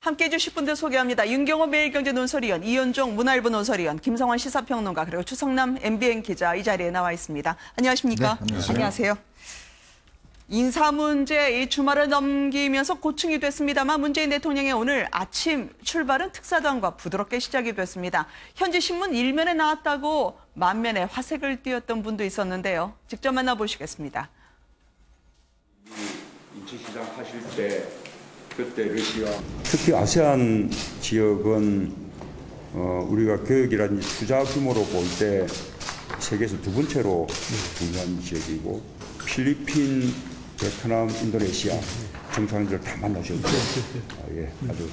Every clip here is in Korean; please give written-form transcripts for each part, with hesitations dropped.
함께해 주실 분들 소개합니다. 윤경호 매일경제 논설위원, 이현종 문화일보 논설위원, 김성환 시사평론가, 그리고 추성남 MBN 기자 이 자리에 나와 있습니다. 안녕하십니까? 네, 안녕하세요. 인사 문제 이 주말을 넘기면서 고충이 됐습니다만 문재인 대통령의 오늘 아침 출발은 특사단과 부드럽게 시작이 됐습니다. 현지 신문 1면에 나왔다고 만면에 화색을 띄웠던 분도 있었는데요. 직접 만나보시겠습니다. 인천시장 하실 때 그때 러시아 특히 아세안 지역은 우리가 교육이라든지 투자 규모로 볼 때 세계에서 두 번째로 중요한 지역이고 필리핀, 베트남, 인도네시아 정상들 다 만나셨죠. 아주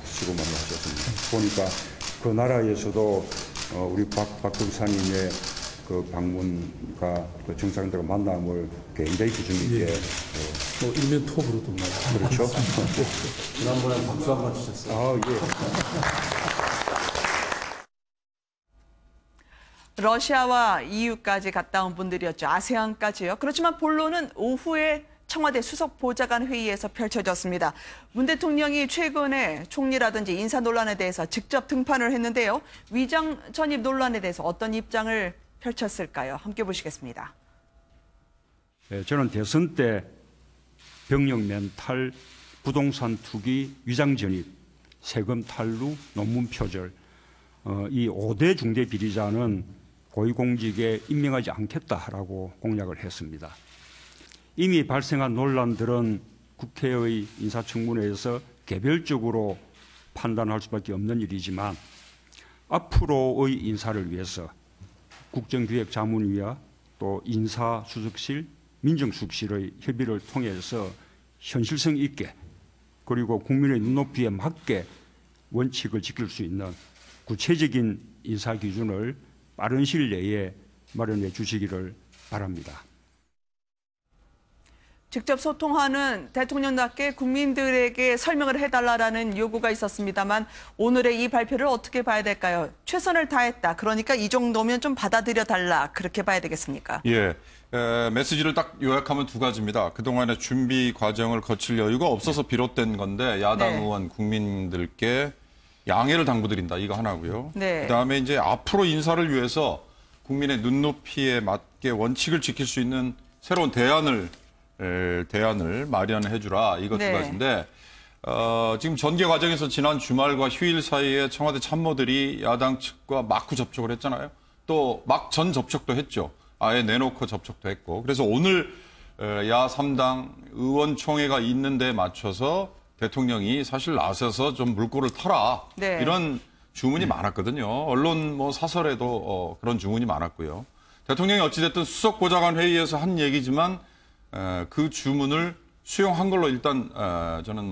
수고 많이 하셨습니다. 보니까 그 나라에서도 우리 박정사님의 그 방문과 그 정상들과 만남을 굉장히 규정 있게 일면 톱으로도 많이. 그렇죠. 지난번에 박수 한번 주셨어요. 러시아와 EU까지 갔다 온 분들이었죠. 아세안까지요. 그렇지만 본론은 오후에 청와대 수석 보좌관 회의에서 펼쳐졌습니다. 문 대통령이 최근에 총리라든지 인사 논란에 대해서 직접 등판을 했는데요. 위장 전입 논란에 대해서 어떤 입장을 펼쳤을까요? 함께 보시겠습니다. 저는 대선 때 병역 면탈, 부동산 투기, 위장 전입, 세금 탈루, 논문 표절 이 5대 중대 비리자는 고위공직에 임명하지 않겠다라고 공약을 했습니다. 이미 발생한 논란들은 국회의 인사청문회에서 개별적으로 판단할 수밖에 없는 일이지만 앞으로의 인사를 위해서 국정기획자문위와 또 인사수석실, 민정수석실의 협의를 통해서 현실성 있게 그리고 국민의 눈높이에 맞게 원칙을 지킬 수 있는 구체적인 인사 기준을 빠른 시일 내에 마련해 주시기를 바랍니다. 직접 소통하는 대통령답게 국민들에게 설명을 해달라는 요구가 있었습니다만 오늘의 이 발표를 어떻게 봐야 될까요? 최선을 다했다. 그러니까 이 정도면 좀 받아들여달라. 그렇게 봐야 되겠습니까? 메시지를 딱 요약하면 두 가지입니다. 그동안의 준비 과정을 거칠 여유가 없어서 비롯된 건데 야당 의원 국민들께 양해를 당부드린다. 이거 하나고요. 그다음에 이제 앞으로 인사를 위해서 국민의 눈높이에 맞게 원칙을 지킬 수 있는 새로운 대안을 마련해 주라. 이것 두 가지인데 지금 전개 과정에서 지난 주말과 휴일 사이에 청와대 참모들이 야당 측과 마구 접촉을 했잖아요. 또 막 전 접촉도 했죠. 아예 내놓고 접촉도 했고. 그래서 오늘 야 3당 의원총회가 있는 데 맞춰서 대통령이 사실 나서서 좀 물꼬를 터라. 이런 주문이 많았거든요. 언론 사설에도 그런 주문이 많았고요. 대통령이 어찌됐든 수석보좌관 회의에서 한 얘기지만 그 주문을 수용한 걸로 일단 저는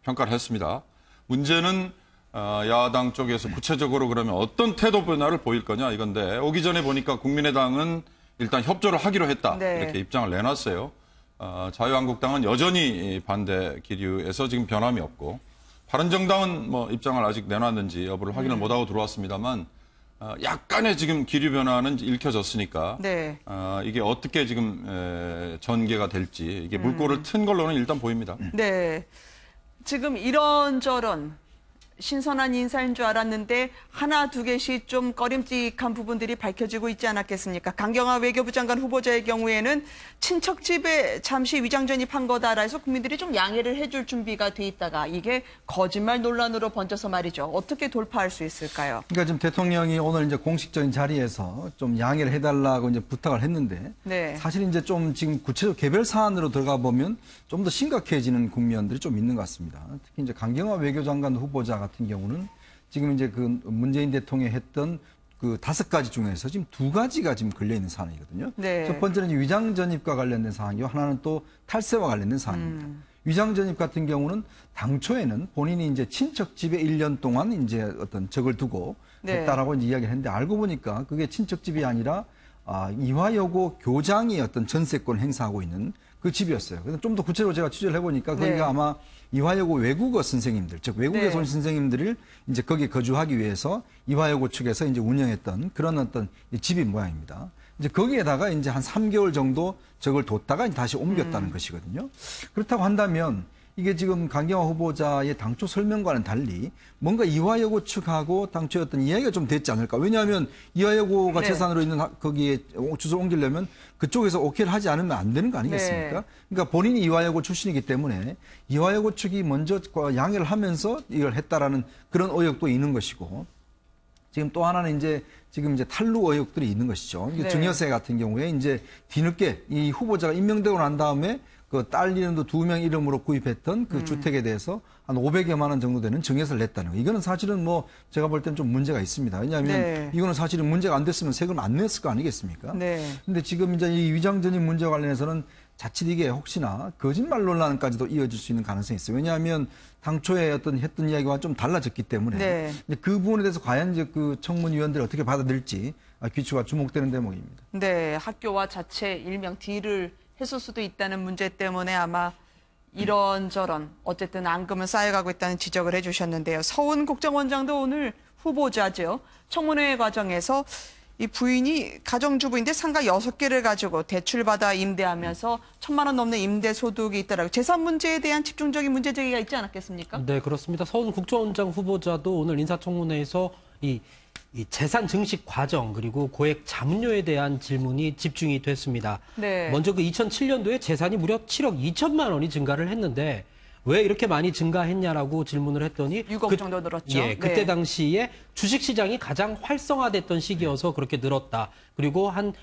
평가를 했습니다. 문제는 야당 쪽에서 구체적으로 그러면 어떤 태도 변화를 보일 거냐 이건데 오기 전에 보니까 국민의당은 일단 협조를 하기로 했다. 이렇게 입장을 내놨어요. 자유한국당은 여전히 반대 기류에서 지금 변함이 없고 바른정당은 입장을 아직 내놨는지 여부를 확인을 못하고 들어왔습니다만 약간의 지금 기류 변화는 읽혀졌으니까 이게 어떻게 지금 전개가 될지 이게 물꼬를 튼 걸로는 일단 보입니다. 지금 이런저런 신선한 인사인 줄 알았는데 하나 두 개씩 좀 꺼림칙한 부분들이 밝혀지고 있지 않았겠습니까? 강경화 외교부 장관 후보자의 경우에는 친척 집에 잠시 위장 전입한 거다라 해서 국민들이 좀 양해를 해줄 준비가 돼 있다가 이게 거짓말 논란으로 번져서 말이죠. 어떻게 돌파할 수 있을까요? 그러니까 지금 대통령이 오늘 이제 공식적인 자리에서 좀 양해를 해달라고 이제 부탁을 했는데 사실 이제 좀 지금 구체적 개별 사안으로 들어가 보면 좀 더 심각해지는 국면들이 좀 있는 것 같습니다. 특히 이제 강경화 외교장관 후보자 같은 경우는 지금 이제 그 문재인 대통령이 했던 그 5가지 중에서 지금 2가지가 지금 걸려있는 사안이거든요. 첫 번째는 위장 전입과 관련된 사안이고 하나는 또 탈세와 관련된 사안입니다. 위장 전입 같은 경우는 당초에는 본인이 이제 친척 집에 1년 동안 이제 어떤 적을 두고 했다라고 이제 이야기를 했는데 알고 보니까 그게 친척 집이 아니라 이화여고 교장이 어떤 전세권 행사하고 있는 그 집이었어요. 그래서 좀 더 구체적으로 제가 취재를 해보니까 거기가 아마 이화여고 외국어 선생님들, 즉 외국에서 온 선생님들을 이제 거기 거주하기 위해서 이화여고 측에서 이제 운영했던 그런 어떤 집인 모양입니다. 이제 거기에다가 이제 한 3개월 정도 적을 뒀다가 다시 옮겼다는 것이거든요. 그렇다고 한다면 이게 지금 강경화 후보자의 당초 설명과는 달리 뭔가 이화여고 측하고 당초에 어떤 이야기가 좀 됐지 않을까. 왜냐하면 이화여고가 네. 재산으로 있는 거기에 주소를 옮기려면 그쪽에서 오케이를 하지 않으면 안 되는 거 아니겠습니까? 네. 그러니까 본인이 이화여고 출신이기 때문에 이화여고 측이 먼저 양해를 하면서 이걸 했다라는 그런 의혹도 있는 것이고, 지금 또 하나는 지금 이제 탈루 의혹들이 있는 것이죠. 네. 증여세 같은 경우에 이제 뒤늦게 이 후보자가 임명되고 난 다음에 그 딸 이름도 2명 이름으로 구입했던 그 주택에 대해서 한 500여만 원 정도 되는 증여세를 냈다는 거. 이거는 사실은 뭐 제가 볼 때는 좀 문제가 있습니다. 왜냐하면 네. 이거는 사실은 문제가 안 됐으면 세금 안 냈을 거 아니겠습니까? 네. 근데 지금 이제 이 위장전입 문제와 관련해서는 자칫 이게 혹시나 거짓말 논란까지도 이어질 수 있는 가능성이 있어요. 왜냐하면 당초에 했던 이야기와 좀 달라졌기 때문에 네. 이제 그 부분에 대해서 과연 이제 그 청문위원들이 어떻게 받아들일지 귀추가 주목되는 대목입니다. 네, 학교와 자체 일명 딜을 했을 수도 있다는 문제 때문에 아마 이런저런 어쨌든 앙금은 쌓여가고 있다는 지적을 해주셨는데요. 서훈 국정원장도 오늘 후보자죠. 청문회 과정에서 이 부인이 가정주부인데 상가 6개를 가지고 대출받아 임대하면서 1,000만 원 넘는 임대 소득이 있더라고요. 재산 문제에 대한 집중적인 문제 제기가 있지 않았겠습니까? 네, 그렇습니다. 서훈 국정원장 후보자도 오늘 인사청문회에서 이 재산 증식 과정 그리고 고액 잡료에 대한 질문이 집중이 됐습니다. 네. 먼저 그 2007년도에 재산이 무려 7억 2천만 원이 증가를 했는데 왜 이렇게 많이 증가했냐라고 질문을 했더니 6억 정도 늘었죠. 예, 그때 네. 당시에 주식시장이 가장 활성화됐던 시기여서 그렇게 늘었다. 그리고 한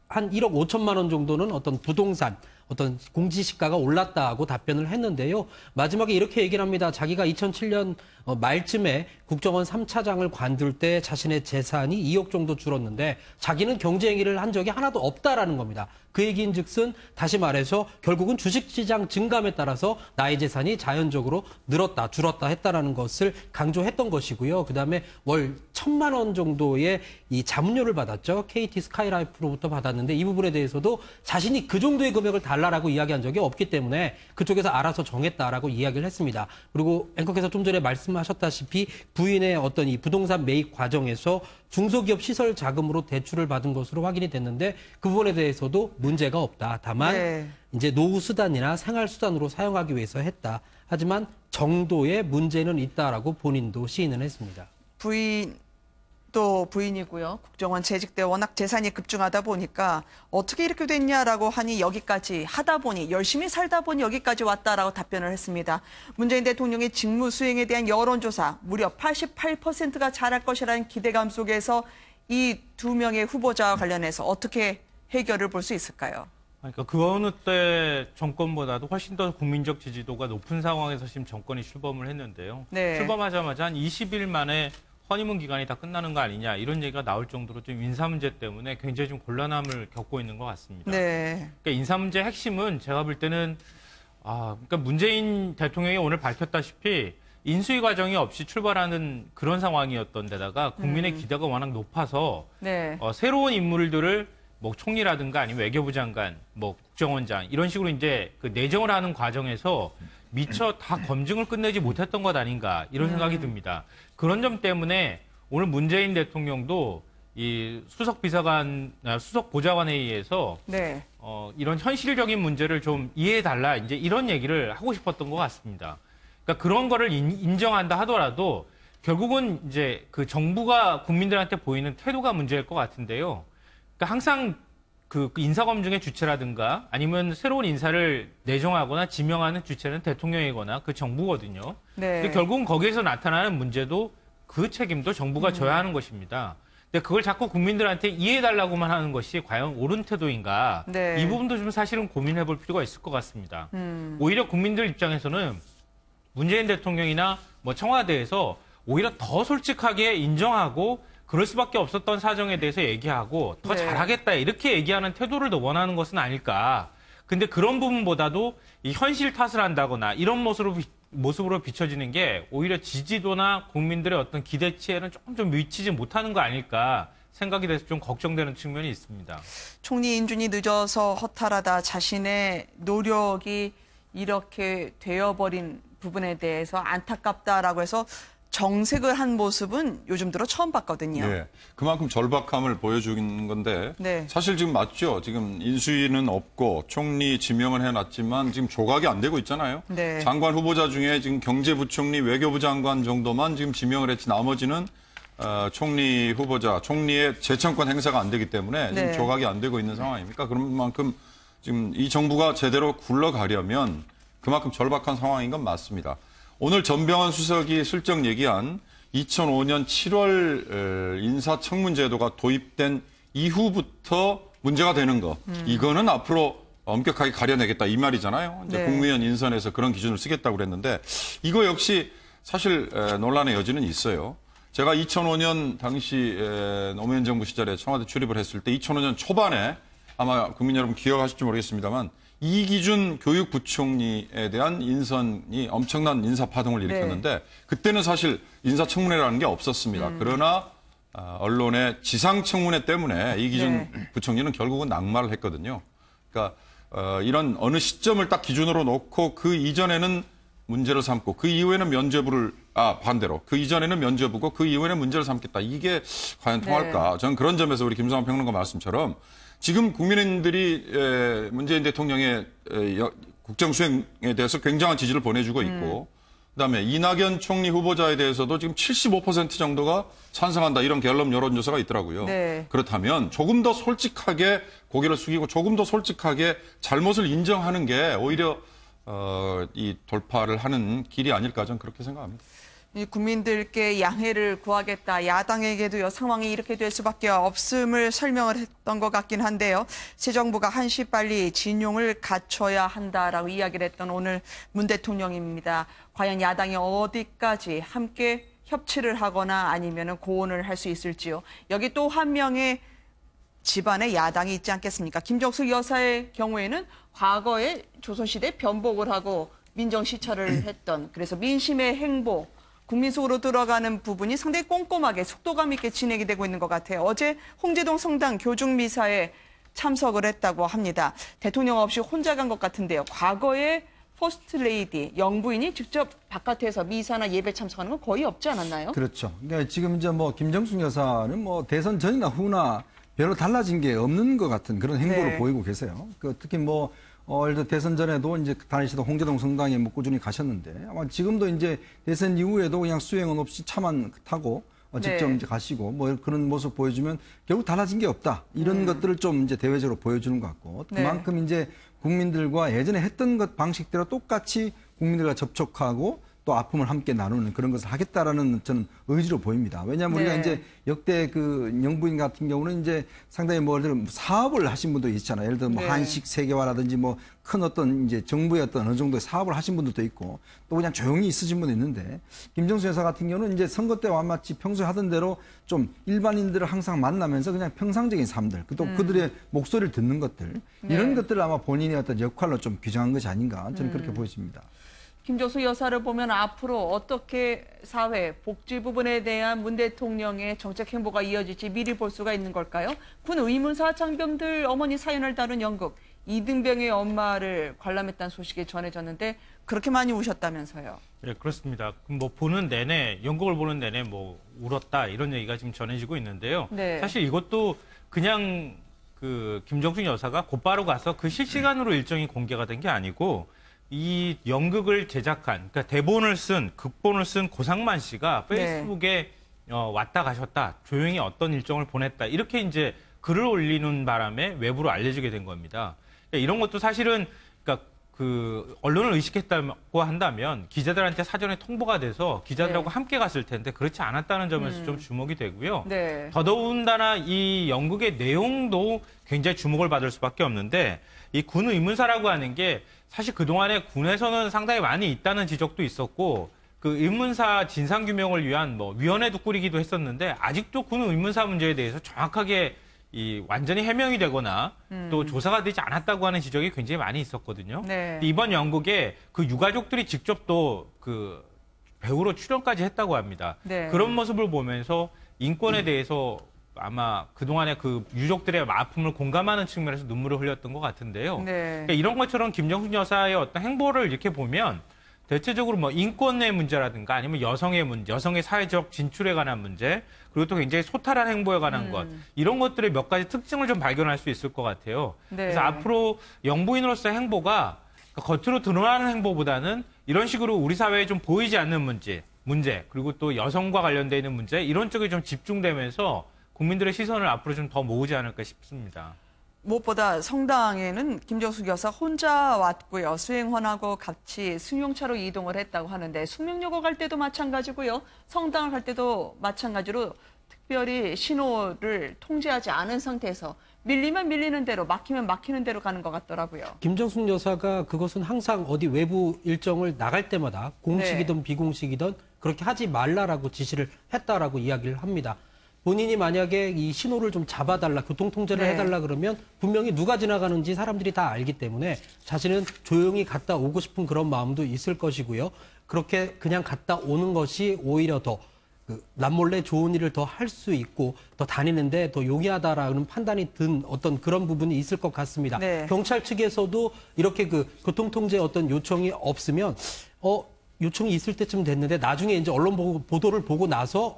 1억 5천만 원 정도는 어떤 부동산, 어떤 공시지가가 올랐다고 답변을 했는데요. 마지막에 이렇게 얘기를 합니다. 자기가 2007년 말쯤에 국정원 3차장을 관둘 때 자신의 재산이 2억 정도 줄었는데 자기는 경제 행위를 한 적이 하나도 없다라는 겁니다. 그 얘기인즉슨 다시 말해서 결국은 주식시장 증감에 따라서 나의 재산이 자연적으로 늘었다, 줄었다 했다라는 것을 강조했던 것이고요. 그다음에 월 1,000만 원 정도의 이 잡료를 받았죠. KT 스카이라이프로부터 받았는데 이 부분에 대해서도 자신이 그 정도의 금액을 달라라고 이야기한 적이 없기 때문에 그쪽에서 알아서 정했다라고 이야기를 했습니다. 그리고 앵커께서 좀 전에 말씀하셨다시피 부인의 어떤 이 부동산 매입 과정에서 중소기업 시설 자금으로 대출을 받은 것으로 확인이 됐는데 그 부분에 대해서도 문제가 없다. 다만 네. 이제 노후 수단이나 생활 수단으로 사용하기 위해서 했다. 하지만 정도의 문제는 있다라고 본인도 시인을 했습니다. 부인도 부인이고요. 국정원 재직 때 워낙 재산이 급증하다 보니까 어떻게 이렇게 됐냐라고 하니 여기까지 하다 보니 열심히 살다 보니 여기까지 왔다라고 답변을 했습니다. 문재인 대통령의 직무 수행에 대한 여론조사 무려 88%가 잘할 것이라는 기대감 속에서 이 2명의 후보자와 관련해서 어떻게 해결을 볼 수 있을까요? 그러니까 그 어느 때 정권보다도 훨씬 더 국민적 지지도가 높은 상황에서 지금 정권이 출범을 했는데요. 네. 출범하자마자 한 20일 만에 허니문 기간이 다 끝나는 거 아니냐 이런 얘기가 나올 정도로 좀 인사 문제 때문에 굉장히 좀 곤란함을 겪고 있는 것 같습니다. 네. 그러니까 인사 문제 핵심은 제가 볼 때는 그러니까 문재인 대통령이 오늘 밝혔다시피 인수위 과정이 없이 출발하는 그런 상황이었던 데다가 국민의 기대가 워낙 높아서 네. 새로운 인물들을 뭐 총리라든가 아니면 외교부 장관, 뭐 국정원장 이런 식으로 이제 그 내정을 하는 과정에서 미처 다 검증을 끝내지 못했던 것 아닌가 이런 생각이 듭니다. 그런 점 때문에 오늘 문재인 대통령도 이 수석 보좌관에 의해서 네. 이런 현실적인 문제를 좀 이해해달라 이제 이런 얘기를 하고 싶었던 것 같습니다. 그러니까 그런 거를 인정한다 하더라도 결국은 이제 그 정부가 국민들한테 보이는 태도가 문제일 것 같은데요. 그러니까 항상 그 인사검증의 주체라든가 아니면 새로운 인사를 내정하거나 지명하는 주체는 대통령이거나 그 정부거든요. 네. 근데 결국은 거기에서 나타나는 문제도 그 책임도 정부가 져야 하는 것입니다. 근데 그걸 자꾸 국민들한테 이해해달라고만 하는 것이 과연 옳은 태도인가? 네. 이 부분도 좀 사실은 고민해볼 필요가 있을 것 같습니다. 오히려 국민들 입장에서는 문재인 대통령이나 뭐 청와대에서 오히려 더 솔직하게 인정하고 그럴 수밖에 없었던 사정에 대해서 얘기하고 더 네. 잘하겠다 이렇게 얘기하는 태도를 더 원하는 것은 아닐까. 근데 그런 부분보다도 이 현실 탓을 한다거나 이런 모습으로 비춰지는 게 오히려 지지도나 국민들의 어떤 기대치에는 조금 좀 미치지 못하는 거 아닐까 생각이 돼서 좀 걱정되는 측면이 있습니다. 총리 인준이 늦어서 허탈하다. 자신의 노력이 이렇게 되어버린 부분에 대해서 안타깝다라고 해서 정색을 한 모습은 요즘 들어 처음 봤거든요. 네, 그만큼 절박함을 보여주는 건데 네. 사실 지금 맞죠. 지금 인수위는 없고 총리 지명을 해놨지만 지금 조각이 안 되고 있잖아요. 네. 장관 후보자 중에 지금 경제부총리, 외교부 장관 정도만 지금 지명을 했지 나머지는 총리 후보자, 총리의 재청권 행사가 안 되기 때문에 지금 네. 조각이 안 되고 있는 상황입니까? 그런 만큼 지금 이 정부가 제대로 굴러가려면 그만큼 절박한 상황인 건 맞습니다. 오늘 전병헌 수석이 슬쩍 얘기한 2005년 7월 인사청문제도가 도입된 이후부터 문제가 되는 거. 이거는 앞으로 엄격하게 가려내겠다 이 말이잖아요. 이제 네. 국무위원 인선에서 그런 기준을 쓰겠다고 그랬는데 이거 역시 사실 논란의 여지는 있어요. 제가 2005년 당시 노무현 정부 시절에 청와대 출입을 했을 때 2005년 초반에 아마 국민 여러분 기억하실지 모르겠습니다만 이기준 교육부총리에 대한 인선이 엄청난 인사파동을 일으켰는데 네. 그때는 사실 인사청문회라는 게 없었습니다. 그러나 언론의 지상청문회 때문에 이기준 네. 부총리는 결국은 낙마를 했거든요. 그러니까 이런 어느 시점을 딱 기준으로 놓고 그 이전에는 문제를 삼고 그 이후에는 면죄부를 반대로 그 이전에는 면죄부고 그 이후에는 문제를 삼겠다. 이게 과연 통할까? 네. 저는 그런 점에서 우리 김성환 평론가 말씀처럼 지금 국민들이 문재인 대통령의 국정 수행에 대해서 굉장한 지지를 보내주고 있고 그다음에 이낙연 총리 후보자에 대해서도 지금 75% 정도가 찬성한다. 이런 갤럽 여론조사가 있더라고요. 네. 그렇다면 조금 더 솔직하게 고개를 숙이고 조금 더 솔직하게 잘못을 인정하는 게 오히려 이 돌파를 하는 길이 아닐까 저는 그렇게 생각합니다. 이 국민들께 양해를 구하겠다. 야당에게도 상황이 이렇게 될 수밖에 없음을 설명을 했던 것 같긴 한데요. 새 정부가 한시 빨리 진용을 갖춰야 한다라고 이야기를 했던 오늘 문 대통령입니다. 과연 야당이 어디까지 함께 협치를 하거나 아니면 고언을 할 수 있을지요. 여기 또 한 명의 집안에 야당이 있지 않겠습니까? 김정숙 여사의 경우에는 과거에 조선시대 변복을 하고 민정시찰을 했던 그래서 민심의 행보 국민 속으로 들어가는 부분이 상당히 꼼꼼하게 속도감 있게 진행이 되고 있는 것 같아요. 어제 홍제동 성당 교중미사에 참석을 했다고 합니다. 대통령 없이 혼자 간 것 같은데요. 과거에 퍼스트 레이디, 영부인이 직접 바깥에서 미사나 예배 참석하는 건 거의 없지 않았나요? 그렇죠. 그러니까 지금 이제 김정숙 여사는 대선 전이나 후나 별로 달라진 게 없는 것 같은 그런 행보를 네. 보이고 계세요. 특히 예를 들어 대선 전에도 이제 다니시던 홍제동 성당에 꾸준히 가셨는데 아마 지금도 이제 대선 이후에도 그냥 수행은 없이 차만 타고 직접 네. 이제 가시고 그런 모습 보여주면 결국 달라진 게 없다. 이런 것들을 좀 이제 대외적으로 보여주는 것 같고 그만큼 네. 이제 국민들과 예전에 했던 것 방식대로 똑같이 국민들과 접촉하고 또 아픔을 함께 나누는 그런 것을 하겠다라는 저는 의지로 보입니다. 왜냐하면 네. 우리가 이제 역대 영부인 같은 경우는 이제 상당히 예를 들어 사업을 하신 분도 있잖아요. 예를 들어 네. 한식 세계화라든지 큰 어떤 이제 정부의 어느 정도의 사업을 하신 분들도 있고 또 그냥 조용히 있으신 분도 있는데 김정수 여사 같은 경우는 이제 선거 때와 마치 평소에 하던 대로 좀 일반인들을 항상 만나면서 그냥 평상적인 삶들 또 그들의 목소리를 듣는 것들 이런 것들을 아마 본인의 어떤 역할로 좀 규정한 것이 아닌가 저는 그렇게 보여집니다. 김정숙 여사를 보면 앞으로 어떻게 사회, 복지 부분에 대한 문 대통령의 정책 행보가 이어질지 미리 볼 수가 있는 걸까요? 군 의문사 장병들 어머니 사연을 다룬 연극 이등병의 엄마를 관람했다는 소식이 전해졌는데 그렇게 많이 우셨다면서요? 네, 그렇습니다. 보는 내내, 연극을 보는 내내 울었다 이런 얘기가 지금 전해지고 있는데요. 네. 사실 이것도 그냥 김정숙 여사가 곧바로 가서 그 실시간으로 일정이 공개가 된 게 아니고 이 연극을 제작한, 그러니까 대본을 쓴, 극본을 쓴 고상만 씨가 페이스북에 왔다 가셨다, 조용히 어떤 일정을 보냈다, 이렇게 이제 글을 올리는 바람에 외부로 알려지게 된 겁니다. 그러니까 이런 것도 사실은, 그러니까 언론을 의식했다고 한다면 기자들한테 사전에 통보가 돼서 기자들하고 함께 갔을 텐데 그렇지 않았다는 점에서 좀 주목이 되고요. 네. 더더군다나 이 연극의 내용도 굉장히 주목을 받을 수밖에 없는데 이 군 의문사라고 하는 게 사실 그동안에 군에서는 상당히 많이 있다는 지적도 있었고 그 의문사 진상규명을 위한 위원회도 꾸리기도 했었는데 아직도 군 의문사 문제에 대해서 정확하게 완전히 해명이 되거나 또 조사가 되지 않았다고 하는 지적이 굉장히 많이 있었거든요. 네. 이번 연극에 그 유가족들이 직접 또 배우로 출연까지 했다고 합니다. 네. 그런 모습을 보면서 인권에 대해서 아마 그동안의 유족들의 아픔을 공감하는 측면에서 눈물을 흘렸던 것 같은데요. 네. 그러니까 이런 것처럼 김정숙 여사의 어떤 행보를 이렇게 보면 대체적으로 뭐 인권의 문제라든가 아니면 여성의 문제, 여성의 사회적 진출에 관한 문제, 그리고 또 굉장히 소탈한 행보에 관한 것, 이런 것들의 몇 가지 특징을 좀 발견할 수 있을 것 같아요. 네. 그래서 앞으로 영부인으로서의 행보가 겉으로 드러나는 행보보다는 이런 식으로 우리 사회에 좀 보이지 않는 문제, 그리고 또 여성과 관련되어 있는 문제, 이런 쪽에 좀 집중되면서 국민들의 시선을 앞으로 좀 더 모으지 않을까 싶습니다. 무엇보다 성당에는 김정숙 여사 혼자 왔고요. 수행원하고 같이 승용차로 이동을 했다고 하는데 숙명여고 갈 때도 마찬가지고요. 성당을 갈 때도 마찬가지로 특별히 신호를 통제하지 않은 상태에서 밀리면 밀리는 대로, 막히면 막히는 대로 가는 것 같더라고요. 김정숙 여사가 그것은 항상 어디 외부 일정을 나갈 때마다 공식이든 네. 비공식이든 그렇게 하지 말라라고 지시를 했다라고 이야기를 합니다. 본인이 만약에 이 신호를 좀 잡아달라, 교통통제를 네. 해달라 그러면 분명히 누가 지나가는지 사람들이 다 알기 때문에 자신은 조용히 갔다 오고 싶은 그런 마음도 있을 것이고요. 그렇게 그냥 갔다 오는 것이 오히려 더 남몰래 좋은 일을 더 할 수 있고 더 다니는데 더 용이하다라는 판단이 든 어떤 그런 부분이 있을 것 같습니다. 네. 경찰 측에서도 이렇게 교통통제 어떤 요청이 없으면 요청이 있을 때쯤 됐는데 나중에 이제 언론 보도를 보고 나서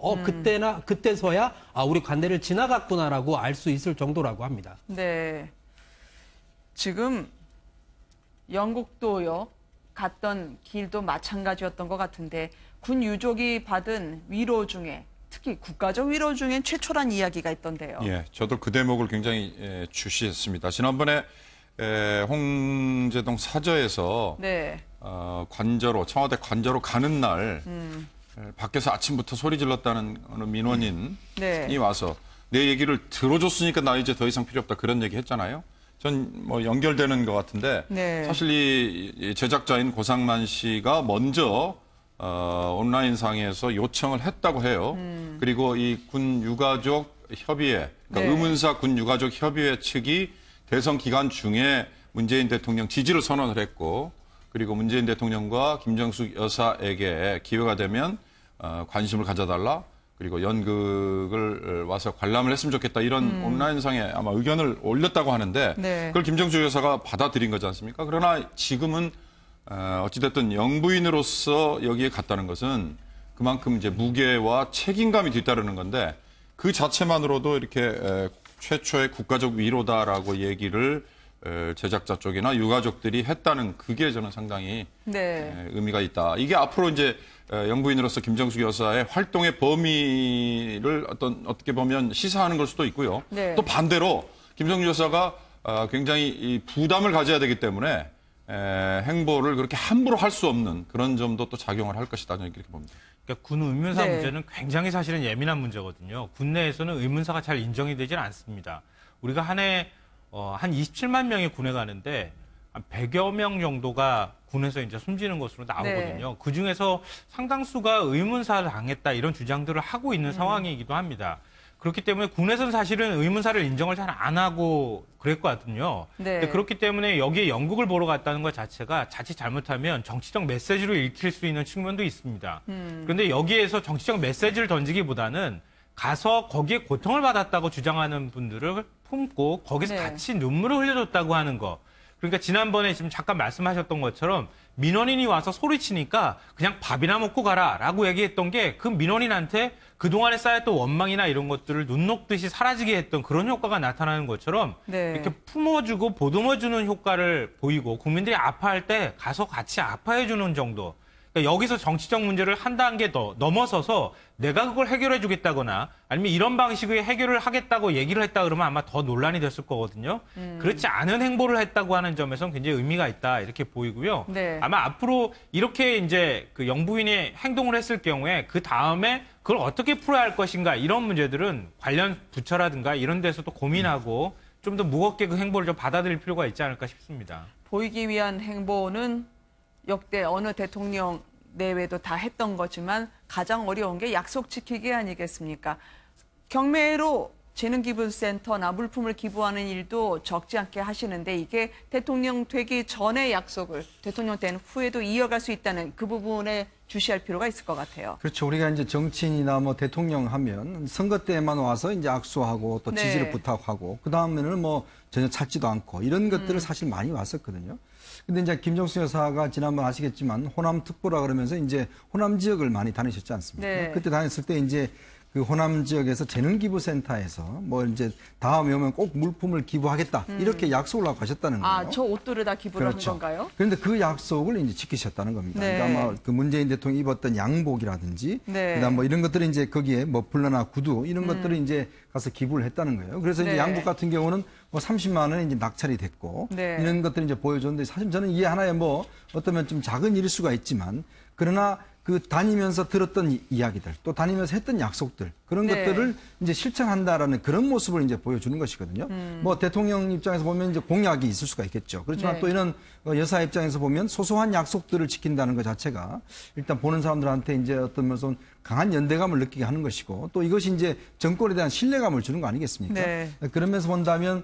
그때서야 우리 관내를 지나갔구나라고 알 수 있을 정도라고 합니다. 네. 지금 영국도요. 갔던 길도 마찬가지였던 것 같은데 군 유족이 받은 위로 중에 특히 국가적 위로 중엔 최초란 이야기가 있던데요. 예, 저도 그 대목을 굉장히 주시했습니다. 지난번에 홍제동 사저에서 네. 청와대 관저로 가는 날 밖에서 아침부터 소리 질렀다는 어느 민원인이 네. 와서 내 얘기를 들어줬으니까 나 이제 더 이상 필요 없다 그런 얘기 했잖아요. 전 뭐 연결되는 것 같은데 네. 사실 이 제작자인 고상만 씨가 먼저 온라인상에서 요청을 했다고 해요. 그리고 이 군 유가족 협의회, 그러니까 네. 의문사 군 유가족 협의회 측이 대선 기간 중에 문재인 대통령 지지를 선언을 했고, 그리고 문재인 대통령과 김정숙 여사에게 기회가 되면 관심을 가져달라, 그리고 연극을 와서 관람을 했으면 좋겠다, 이런 온라인상에 아마 의견을 올렸다고 하는데 네. 그걸 김정숙 여사가 받아들인 거지 않습니까? 그러나 지금은 어찌됐든 영부인으로서 여기에 갔다는 것은 그만큼 이제 무게와 책임감이 뒤따르는 건데 그 자체만으로도 이렇게 최초의 국가적 위로다라고 얘기를 제작자 쪽이나 유가족들이 했다는 그게 저는 상당히 네. 의미가 있다. 이게 앞으로 이제 영부인으로서 김정숙 여사의 활동의 범위를 어떻게 보면 시사하는 걸 수도 있고요. 네. 또 반대로 김정숙 여사가 굉장히 이 부담을 가져야 되기 때문에 행보를 그렇게 함부로 할 수 없는 그런 점도 또 작용을 할 것이다, 저는 이렇게 봅니다. 그러니까 군 의문사 네. 문제는 굉장히 사실은 예민한 문제거든요. 군내에서는 의문사가 잘 인정이 되질 않습니다. 우리가 한 해 한 27만 명이 군에 가는데 한 100여 명 정도가 군에서 이제 숨지는 것으로 나오거든요. 네. 그 중에서 상당수가 의문사를 당했다 이런 주장들을 하고 있는 상황이기도 합니다. 그렇기 때문에 군에서는 사실은 의문사를 인정을 잘 안 하고 그랬거든요. 네. 근데 그렇기 때문에 여기에 연극을 보러 갔다는 것 자체가 자칫 잘못하면 정치적 메시지로 읽힐 수 있는 측면도 있습니다. 그런데 여기에서 정치적 메시지를 던지기보다는 가서 거기에 고통을 받았다고 주장하는 분들을 품고 거기서 네. 같이 눈물을 흘려줬다고 하는 거. 그러니까 지난번에 지금 잠깐 말씀하셨던 것처럼 민원인이 와서 소리치니까 그냥 밥이나 먹고 가라라고 얘기했던 게 그 민원인한테 그동안에 쌓였던 원망이나 이런 것들을 눈 녹듯이 사라지게 했던 그런 효과가 나타나는 것처럼 네. 이렇게 품어주고 보듬어주는 효과를 보이고 국민들이 아파할 때 가서 같이 아파해주는 정도. 그러니까 여기서 정치적 문제를 한 단계 더 넘어서서 내가 그걸 해결해 주겠다거나 아니면 이런 방식의 해결을 하겠다고 얘기를 했다 그러면 아마 더 논란이 됐을 거거든요. 그렇지 않은 행보를 했다고 하는 점에서는 굉장히 의미가 있다 이렇게 보이고요. 네. 아마 앞으로 이렇게 이제 그 영부인이 행동을 했을 경우에 그 다음에 그걸 어떻게 풀어야 할 것인가 이런 문제들은 관련 부처라든가 이런 데서도 고민하고 좀 더 무겁게 그 행보를 좀 받아들일 필요가 있지 않을까 싶습니다. 보이기 위한 행보는 역대 어느 대통령 내외도 다 했던 거지만 가장 어려운 게 약속 지키기 아니겠습니까? 경매로 재능기부센터나 물품을 기부하는 일도 적지 않게 하시는데 이게 대통령 되기 전의 약속을 대통령 된 후에도 이어갈 수 있다는 그 부분에 주시할 필요가 있을 것 같아요. 그렇죠. 우리가 이제 정치인이나 뭐 대통령 하면 선거 때만 와서 이제 악수하고 또 네. 지지를 부탁하고 그 다음에는 뭐 전혀 찾지도 않고 이런 것들을 사실 많이 왔었거든요. 근데 이제 김정수 여사가 지난번 아시겠지만 호남 특보라 그러면서 이제 호남 지역을 많이 다니셨지 않습니까? 네. 그때 다녔을 때 이제 그 호남 지역에서 재능기부센터에서 뭐 이제 다음에 오면 꼭 물품을 기부하겠다 이렇게 약속을 하고 가셨다는 거예요. 아, 저 옷들을 다 기부를 그렇죠. 한 건가요? 그런데 그 약속을 이제 지키셨다는 겁니다. 네. 그러니까 아마 그 문재인 대통령이 입었던 양복이라든지, 네. 그다음 뭐 이런 것들이 이제 거기에 뭐 블러나 구두 이런 것들을 이제 가서 기부를 했다는 거예요. 그래서 네. 이제 양복 같은 경우는 뭐 30만 원에 이제 낙찰이 됐고 네. 이런 것들을 이제 보여줬는데 사실 저는 이게 하나의 뭐 어쩌면 좀 작은 일일 수가 있지만 그러나 그 다니면서 들었던 이야기들 또 다니면서 했던 약속들 그런 네. 것들을 이제 실천한다라는 그런 모습을 이제 보여주는 것이거든요. 뭐 대통령 입장에서 보면 이제 공약이 있을 수가 있겠죠. 그렇지만 네. 또 이런 여사 입장에서 보면 소소한 약속들을 지킨다는 것 자체가 일단 보는 사람들한테 이제 어떤 무슨 강한 연대감을 느끼게 하는 것이고 또 이것이 이제 정권에 대한 신뢰감을 주는 거 아니겠습니까? 네. 그러면서 본다면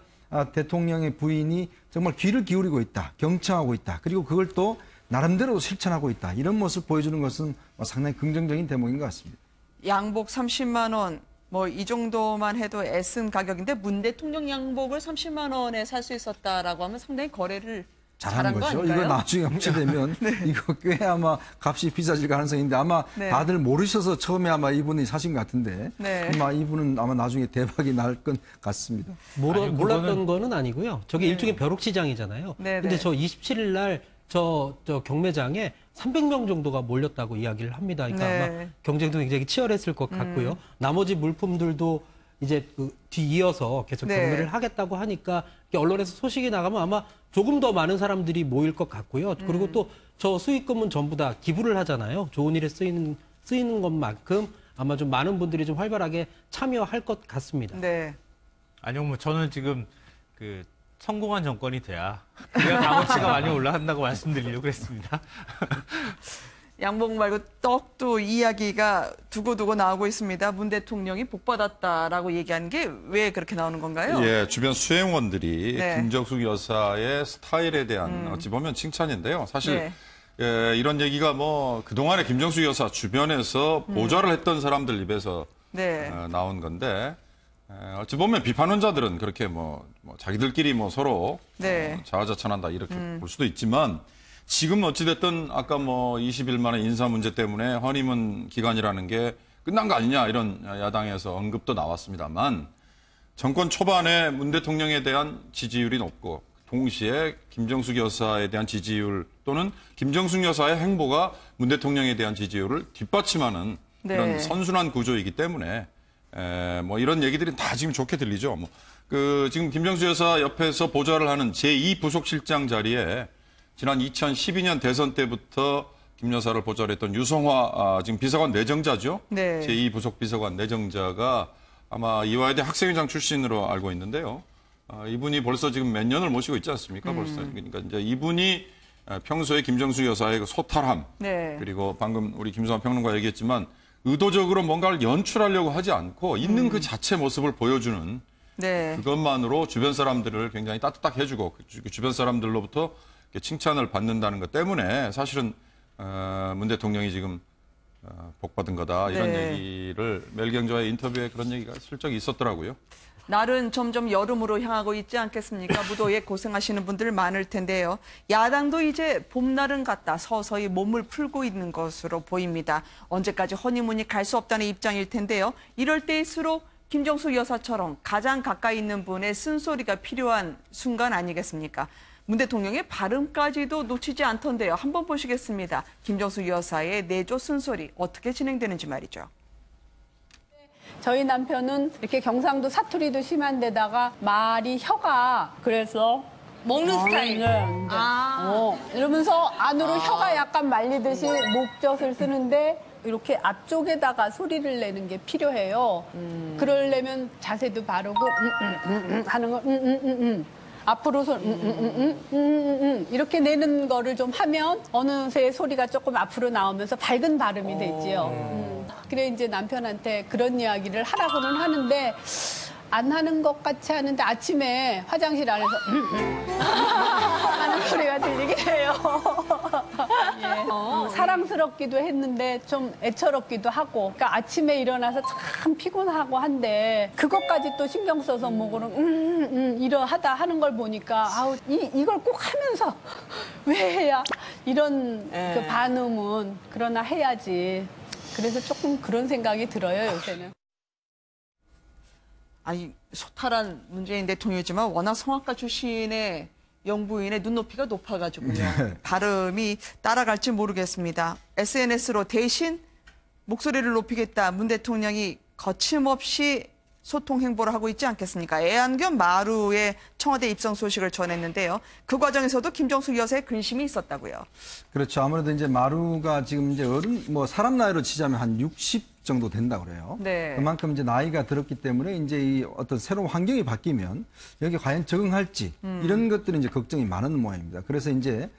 대통령의 부인이 정말 귀를 기울이고 있다, 경청하고 있다, 그리고 그걸 또 나름대로 실천하고 있다. 이런 모습을 보여주는 것은 상당히 긍정적인 대목인 것 같습니다. 양복 30만 원, 뭐 이 정도만 해도 애쓴 가격인데 문 대통령 양복을 30만 원에 살 수 있었다라고 하면 상당히 거래를 잘한 거 거죠. 아닌가요? 이거 나중에 훔쳐되면 이거 꽤 아마 값이 비싸질 가능성이 있는데 아마 네. 다들 모르셔서 처음에 아마 이분이 사신 것 같은데 네. 아마 이분은 아마 나중에 대박이 날 것 같습니다. 몰랐던 거는 아니고요. 저게 일종의 벼룩시장이잖아요. 네, 근데 네. 저 27일 날 저 경매장에 300명 정도가 몰렸다고 이야기를 합니다. 그러니까 네. 아마 경쟁도 굉장히 치열했을 것 같고요. 나머지 물품들도 이제 그 뒤이어서 계속 네. 경매를 하겠다고 하니까 언론에서 소식이 나가면 아마 조금 더 많은 사람들이 모일 것 같고요. 그리고 또 저 수익금은 전부 다 기부를 하잖아요. 좋은 일에 쓰이는 것만큼 아마 좀 많은 분들이 좀 활발하게 참여할 것 같습니다. 네. 아니요, 뭐 저는 지금 그 성공한 정권이 그래야 값어치가 많이 올라간다고 말씀드리려고 했습니다. 양복 말고 떡도 이야기가 두고두고 나오고 있습니다. 문 대통령이 복받았다라고 얘기하는 게 왜 그렇게 나오는 건가요? 예, 주변 수행원들이 네. 김정숙 여사의 스타일에 대한 어찌 보면 칭찬인데요. 사실 네. 예, 이런 얘기가 뭐 그동안에 김정숙 여사 주변에서 보좌를 했던 사람들 입에서 네. 나온 건데 어찌 보면 비판론자들은 그렇게 뭐 자기들끼리 뭐 서로 네. 자화자찬한다 이렇게 볼 수도 있지만 지금 어찌됐든 아까 뭐 20일 만에 인사 문제 때문에 허니문 기간이라는 게 끝난 거 아니냐 이런 야당에서 언급도 나왔습니다만 정권 초반에 문 대통령에 대한 지지율이 높고 동시에 김정숙 여사에 대한 지지율 또는 김정숙 여사의 행보가 문 대통령에 대한 지지율을 뒷받침하는 네. 그런 선순환 구조이기 때문에 뭐 이런 얘기들이 다 지금 좋게 들리죠. 뭐 지금 김정숙 여사 옆에서 보좌를 하는 제2부속실장 자리에 지난 2012년 대선 때부터 김 여사를 보좌를 했던 유성화 지금 비서관 내정자죠. 네. 제2부속비서관 내정자가 아마 이화여대 학생회장 출신으로 알고 있는데요. 이분이 벌써 지금 몇 년을 모시고 있지 않습니까? 벌써. 그러니까 이제 이분이 평소에 김정숙 여사의 그 소탈함 네. 그리고 방금 우리 김성환 평론가 얘기했지만 의도적으로 뭔가를 연출하려고 하지 않고 있는 그 자체 모습을 보여주는 네. 그것만으로 주변 사람들을 굉장히 따뜻하게 해주고 주변 사람들로부터 칭찬을 받는다는 것 때문에 사실은 문 대통령이 지금 복받은 거다 이런 네. 얘기를 멜경자의 인터뷰에 그런 얘기가 슬쩍 있었더라고요. 날은 점점 여름으로 향하고 있지 않겠습니까? 무더위에 고생하시는 분들 많을 텐데요. 야당도 이제 봄날은 갔다 서서히 몸을 풀고 있는 것으로 보입니다. 언제까지 허니문이 갈 수 없다는 입장일 텐데요. 이럴 때일수록 김정숙 여사처럼 가장 가까이 있는 분의 쓴소리가 필요한 순간 아니겠습니까? 문 대통령의 발음까지도 놓치지 않던데요. 한번 보시겠습니다. 김정숙 여사의 내조 쓴소리 어떻게 진행되는지 말이죠. 저희 남편은 이렇게 경상도 사투리도 심한 데다가 말이 혀가 그래서 먹는 스타일. 네. 이러면서 안으로 혀가 약간 말리듯이 목젖을 쓰는데 이렇게 앞쪽에다가 소리를 내는 게 필요해요. 그러려면 자세도 바르고 하는 거 앞으로 손 이렇게 내는 거를 좀 하면 어느새 소리가 조금 앞으로 나오면서 밝은 발음이 되지요. 그래 이제 남편한테 그런 이야기를 하라고는 하는데 안 하는 것 같이 하는데 아침에 화장실 안에서 하는 소리가 들리게 해요. 사랑스럽기도 했는데 좀 애처롭기도 하고. 그러니까 아침에 일어나서 참 피곤하고 한데 그것까지 또 신경 써서 뭐 그런 이러하다 하는 걸 보니까 아우 이걸 꼭 하면서 왜 해야 이런 그 반응은 그러나 해야지. 그래서 조금 그런 생각이 들어요, 요새는. 아니, 소탈한 문재인 대통령이지만 워낙 성악가 출신의 영부인의 눈높이가 높아가지고요. 발음이 따라갈지 모르겠습니다. SNS로 대신 목소리를 높이겠다. 문 대통령이 거침없이 소통 행보를 하고 있지 않겠습니까? 애완견 마루의 청와대 입성 소식을 전했는데요. 그 과정에서도 김정숙 여사의 근심이 있었다고요. 그렇죠. 아무래도 이제 마루가 지금 이제 사람 나이로 치자면 한 60 정도 된다 그래요. 네. 그만큼 이제 나이가 들었기 때문에 이제 이 어떤 새로운 환경이 바뀌면 여기 과연 적응할지 이런 것들이 이제 걱정이 많은 모양입니다. 그래서 이제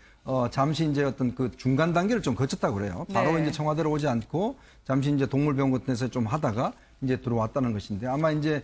잠시 이제 어떤 그 중간 단계를 좀 거쳤다고 그래요. 바로 네. 이제 청와대로 오지 않고 잠시 이제 동물병원 같은 데서 좀 하다가 이제 들어왔다는 것인데 아마 이제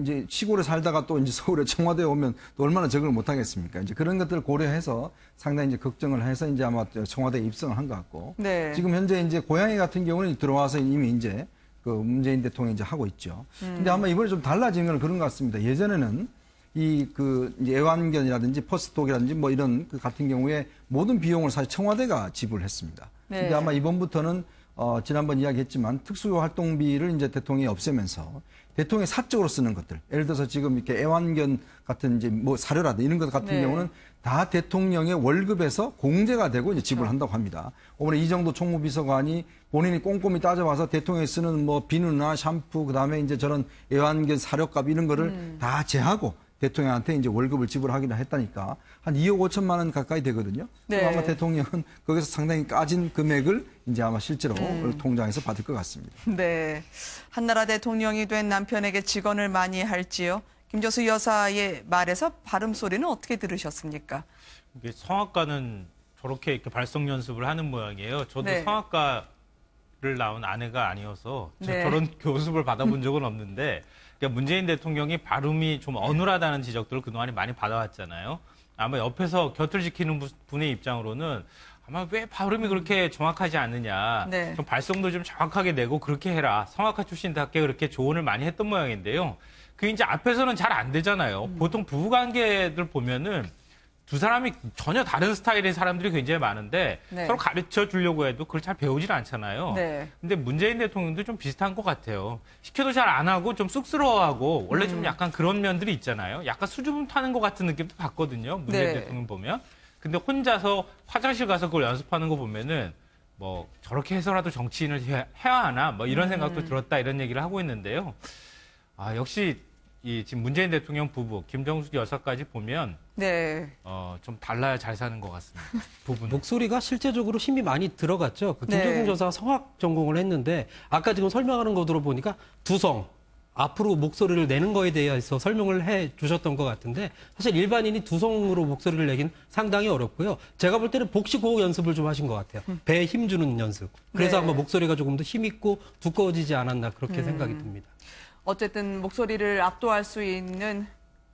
이제 시골에 살다가 또 이제 서울에 청와대에 오면 또 얼마나 적응을 못 하겠습니까? 이제 그런 것들을 고려해서 상당히 이제 걱정을 해서 이제 아마 청와대에 입성을 한 것 같고. 네. 지금 현재 이제 고향에 같은 경우는 들어와서 이미 이제 그 문재인 대통령이 이제 하고 있죠. 근데 아마 이번에 좀 달라진 건 그런 것 같습니다. 예전에는 이제 애완견이라든지 퍼스트독이라든지 뭐 이런 그 같은 경우에 모든 비용을 사실 청와대가 지불했습니다. 네. 근데 아마 이번부터는 지난번 이야기했지만 특수활동비를 이제 대통령이 없애면서 대통령이 사적으로 쓰는 것들, 예를 들어서 지금 이렇게 애완견 같은 이제 뭐 사료라든지 이런 것 같은 네. 경우는 다 대통령의 월급에서 공제가 되고 이제 지불한다고 합니다. 이번에 이정도 총무비서관이 본인이 꼼꼼히 따져봐서 대통령이 쓰는 뭐 비누나 샴푸, 그다음에 이제 저런 애완견 사료값 이런 거를 다 제하고 대통령한테 이제 월급을 지불하기로 했다니까 한 2억 5천만 원 가까이 되거든요. 네. 아마 대통령은 거기서 상당히 까진 금액을 이제 아마 실제로 통장에서 받을 것 같습니다. 네. 한나라 대통령이 된 남편에게 직언을 많이 할지요. 김정숙 여사의 말에서 발음 소리는 어떻게 들으셨습니까? 이게 성악가는 저렇게 이렇게 발성 연습을 하는 모양이에요. 저도 네. 성악가를 낳은 아내가 아니어서 네. 저런 교습을 받아본 적은 없는데 그러니까 문재인 대통령이 발음이 좀 어눌하다는 지적들을 그동안에 많이 받아왔잖아요. 아마 옆에서 곁을 지키는 분의 입장으로는 아마 왜 발음이 그렇게 정확하지 않느냐. 네. 좀 발성도 좀 정확하게 내고 그렇게 해라. 성악가 출신답게 그렇게 조언을 많이 했던 모양인데요. 그 이제 앞에서는 잘 안 되잖아요. 보통 부부관계들 보면은 두 사람이 전혀 다른 스타일의 사람들이 굉장히 많은데 네. 서로 가르쳐 주려고 해도 그걸 잘 배우질 않잖아요. 네. 근데 문재인 대통령도 좀 비슷한 것 같아요. 시켜도 잘 안 하고 좀 쑥스러워하고 원래 좀 약간 그런 면들이 있잖아요. 약간 수줍음 타는 것 같은 느낌도 받거든요. 문재인 네. 대통령 보면. 근데 혼자서 화장실 가서 그걸 연습하는 거 보면은 뭐 저렇게 해서라도 정치인을 해야 하나 뭐 이런 생각도 들었다 이런 얘기를 하고 있는데요. 아, 역시 지금 문재인 대통령 부부, 김정숙 여사까지 보면 네. 좀 달라야 잘 사는 것 같습니다. 부부는. 목소리가 실제적으로 힘이 많이 들어갔죠. 그 네. 김정숙 여사가 성악 전공을 했는데 아까 지금 설명하는 거 들어보니까 두성, 앞으로 목소리를 내는 거에 대해서 설명을 해 주셨던 것 같은데 사실 일반인이 두성으로 목소리를 내긴 상당히 어렵고요. 제가 볼 때는 복식호흡 연습을 좀 하신 것 같아요. 배에 힘 주는 연습. 그래서 네. 아마 목소리가 조금 더 힘 있고 두꺼워지지 않았나 그렇게 생각이 듭니다. 어쨌든 목소리를 압도할 수 있는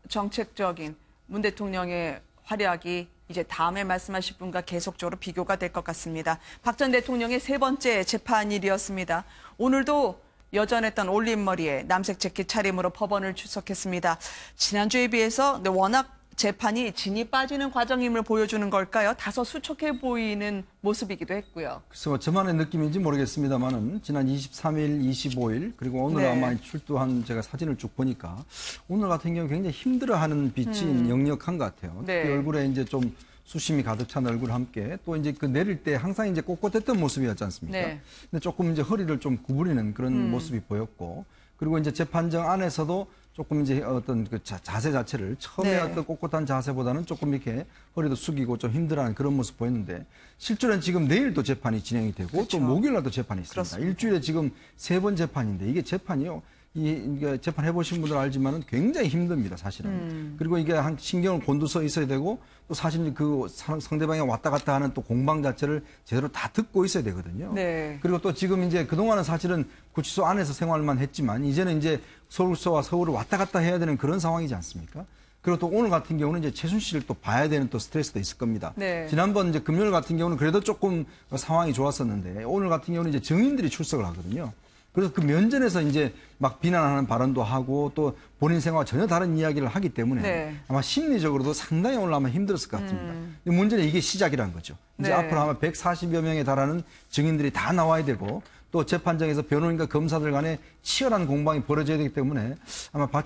정책적인 문 대통령의 활약이 이제 다음에 말씀하실 분과 계속적으로 비교가 될 것 같습니다. 박 전 대통령의 세 번째 재판일이었습니다. 오늘도 여전했던 올림머리에 남색 재킷 차림으로 법원을 출석했습니다. 지난주에 비해서 워낙 재판이 진이 빠지는 과정임을 보여주는 걸까요? 다소 수척해 보이는 모습이기도 했고요. 그래서 저만의 느낌인지 모르겠습니다만은 지난 23일, 25일 그리고 오늘 네. 아마 출두한 제가 사진을 쭉 보니까 오늘 같은 경우 굉장히 힘들어하는 빛이 역력한 것 같아요. 네. 특히 얼굴에 이제 좀 수심이 가득 찬 얼굴과 함께 또 이제 그 내릴 때 항상 이제 꼿꼿했던 모습이었지 않습니까? 네. 근데 조금 이제 허리를 좀 구부리는 그런 모습이 보였고 그리고 이제 재판정 안에서도 조금 이제 어떤 그 자세 자체를 처음에 네. 어떤 꼿꼿한 자세보다는 조금 이렇게 허리도 숙이고 좀 힘들어하는 그런 모습 보였는데 실제로는 지금 내일 또 재판이 진행이 되고 그렇죠. 또 목요일 날도 재판이 있습니다. 그렇습니다. 일주일에 지금 3번 재판인데 이게 재판이요. 이게 재판 해보신 분들 알지만은 굉장히 힘듭니다, 사실은. 그리고 이게 한 신경을 곤두서 있어야 되고 또 사실 그 상대방이 왔다 갔다 하는 또 공방 자체를 제대로 다 듣고 있어야 되거든요. 네. 그리고 또 지금 이제 그동안은 사실은 구치소 안에서 생활만 했지만 이제는 이제 서울서와 서울을 왔다 갔다 해야 되는 그런 상황이지 않습니까? 그리고 또 오늘 같은 경우는 이제 최순실을 또 봐야 되는 또 스트레스도 있을 겁니다. 네. 지난번 이제 금요일 같은 경우는 그래도 조금 상황이 좋았었는데 오늘 같은 경우는 이제 증인들이 출석을 하거든요. 그래서 그 면전에서 이제 막 비난하는 발언도 하고 또 본인 생각과 전혀 다른 이야기를 하기 때문에 네. 아마 심리적으로도 상당히 오늘 아마 힘들었을 것 같습니다. 문제는 이게 시작이라는 거죠. 이제 네. 앞으로 아마 140여 명에 달하는 증인들이 다 나와야 되고 또 재판장에서 변호인과 검사들 간에 치열한 공방이 벌어져야 되기 때문에 아마 박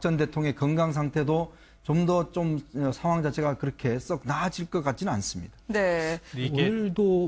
전 대통령의 건강 상태도 좀 더 상황 자체가 그렇게 썩 나아질 것 같지는 않습니다. 네.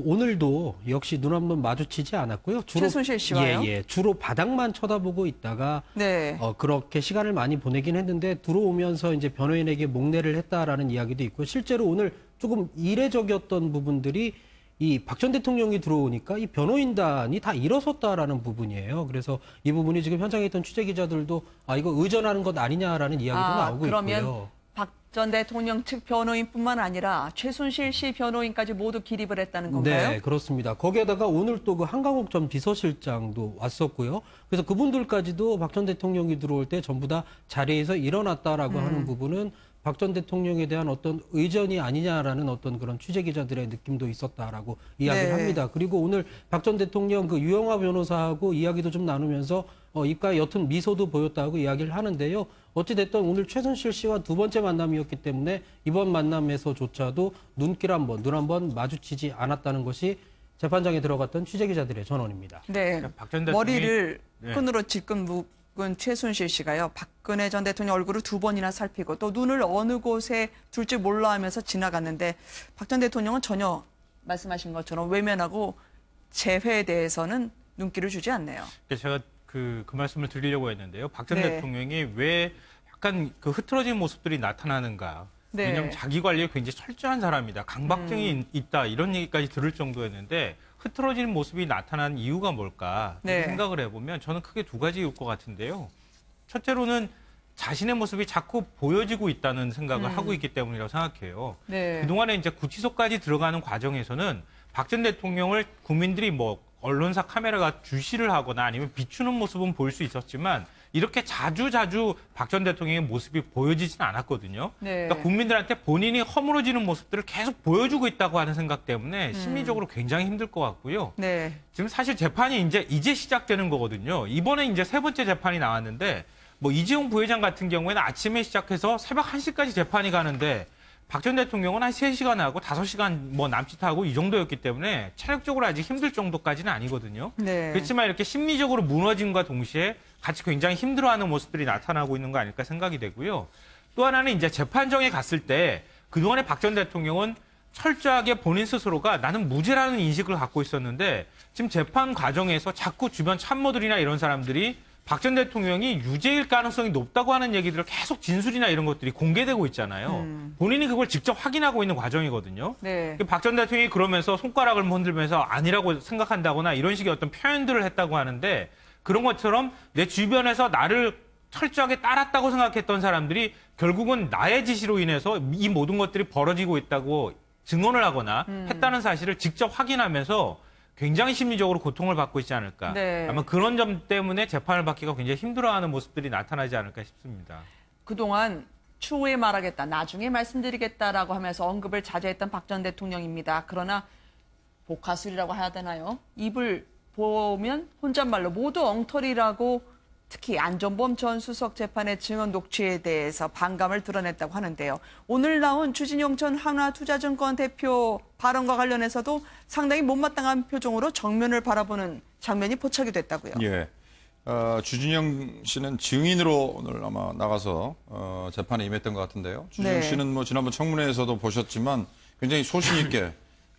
오늘도 역시 눈 한번 마주치지 않았고요. 최순실 씨와요? 주로 바닥만 쳐다보고 있다가 네. 그렇게 시간을 많이 보내긴 했는데 들어오면서 이제 변호인에게 목례를 했다라는 이야기도 있고 실제로 오늘 조금 이례적이었던 부분들이 이 박 전 대통령이 들어오니까 이 변호인단이 다 일어섰다라는 부분이에요. 그래서 이 부분이 지금 현장에 있던 취재 기자들도 이거 의전하는 것 아니냐라는 이야기도 나오고 그러면 있고요. 박 전 대통령 측 변호인뿐만 아니라 최순실 씨 변호인까지 모두 기립을 했다는 건가요? 네, 그렇습니다. 거기에다가 오늘 또 그 한강욱 전 비서실장도 왔었고요. 그래서 그분들까지도 박 전 대통령이 들어올 때 전부 다 자리에서 일어났다라고 하는 부분은 박 전 대통령에 대한 어떤 의전이 아니냐라는 어떤 그런 취재 기자들의 느낌도 있었다라고 이야기를 네. 합니다. 그리고 오늘 박 전 대통령 그 유영하 변호사하고 이야기도 좀 나누면서 입가에 옅은 미소도 보였다고 이야기를 하는데요. 어찌됐든 오늘 최순실 씨와 두 번째 만남이었기 때문에 이번 만남에서조차도 눈 한번 마주치지 않았다는 것이 재판장에 들어갔던 취재 기자들의 전언입니다. 네. 박 전 대통령이- 머리를 네. 끈으로 질끈 묶은 최순실 씨가요. 박근혜 전 대통령 얼굴을 두 번이나 살피고 또 눈을 어느 곳에 둘지 몰라 하면서 지나갔는데 박 전 대통령은 전혀 말씀하신 것처럼 외면하고 재회에 대해서는 눈길을 주지 않네요. 제가 그 말씀을 드리려고 했는데요. 박 전 네. 대통령이 왜 약간 그 흐트러진 모습들이 나타나는가. 네. 왜냐하면 자기 관리에 굉장히 철저한 사람이다. 강박증이 있다. 이런 얘기까지 들을 정도였는데 흐트러지는 모습이 나타난 이유가 뭘까 네. 생각을 해보면 저는 크게 두 가지일 것 같은데요. 첫째로는 자신의 모습이 자꾸 보여지고 있다는 생각을 하고 있기 때문이라고 생각해요. 네. 그동안에 이제 구치소까지 들어가는 과정에서는 박 전 대통령을 국민들이 언론사 카메라가 주시를 하거나 아니면 비추는 모습은 볼 수 있었지만 이렇게 자주 박 전 대통령의 모습이 보여지진 않았거든요. 네. 그러니까 국민들한테 본인이 허물어지는 모습들을 계속 보여주고 있다고 하는 생각 때문에 심리적으로 굉장히 힘들 것 같고요. 네. 지금 사실 재판이 이제 시작되는 거거든요. 이번에 이제 세 번째 재판이 나왔는데 이재용 부회장 같은 경우에는 아침에 시작해서 새벽 1시까지 재판이 가는데 박 전 대통령은 한 3시간 하고 5시간 남짓하고 이 정도였기 때문에 체력적으로 아직 힘들 정도까지는 아니거든요. 네. 그렇지만 이렇게 심리적으로 무너짐과 동시에 같이 굉장히 힘들어하는 모습들이 나타나고 있는 거 아닐까 생각이 되고요. 또 하나는 이제 재판정에 갔을 때 그동안에 박 전 대통령은 철저하게 본인 스스로가 나는 무죄라는 인식을 갖고 있었는데 지금 재판 과정에서 자꾸 주변 참모들이나 이런 사람들이 박 전 대통령이 유죄일 가능성이 높다고 하는 얘기들을 계속 진술이나 이런 것들이 공개되고 있잖아요. 본인이 그걸 직접 확인하고 있는 과정이거든요. 네. 박 전 대통령이 그러면서 손가락을 흔들면서 아니라고 생각한다거나 이런 식의 어떤 표현들을 했다고 하는데 그런 것처럼 내 주변에서 나를 철저하게 따랐다고 생각했던 사람들이 결국은 나의 지시로 인해서 이 모든 것들이 벌어지고 있다고 증언을 하거나 했다는 사실을 직접 확인하면서 굉장히 심리적으로 고통을 받고 있지 않을까. 네. 아마 그런 점 때문에 재판을 받기가 굉장히 힘들어하는 모습들이 나타나지 않을까 싶습니다. 그동안 추후에 말하겠다, 나중에 말씀드리겠다라고 하면서 언급을 자제했던 박 전 대통령입니다. 그러나 복화술이라고 해야 되나요? 입을 보면 혼잣말로 모두 엉터리라고 특히 안전범 전 수석 재판의 증언 녹취에 대해서 반감을 드러냈다고 하는데요. 오늘 나온 주진영 전 한화투자증권 대표 발언과 관련해서도 상당히 못마땅한 표정으로 정면을 바라보는 장면이 포착이 됐다고요. 예. 주진영 씨는 증인으로 오늘 아마 나가서 재판에 임했던 것 같은데요. 주진영 네. 씨는 지난번 청문회에서도 보셨지만 굉장히 소신 있게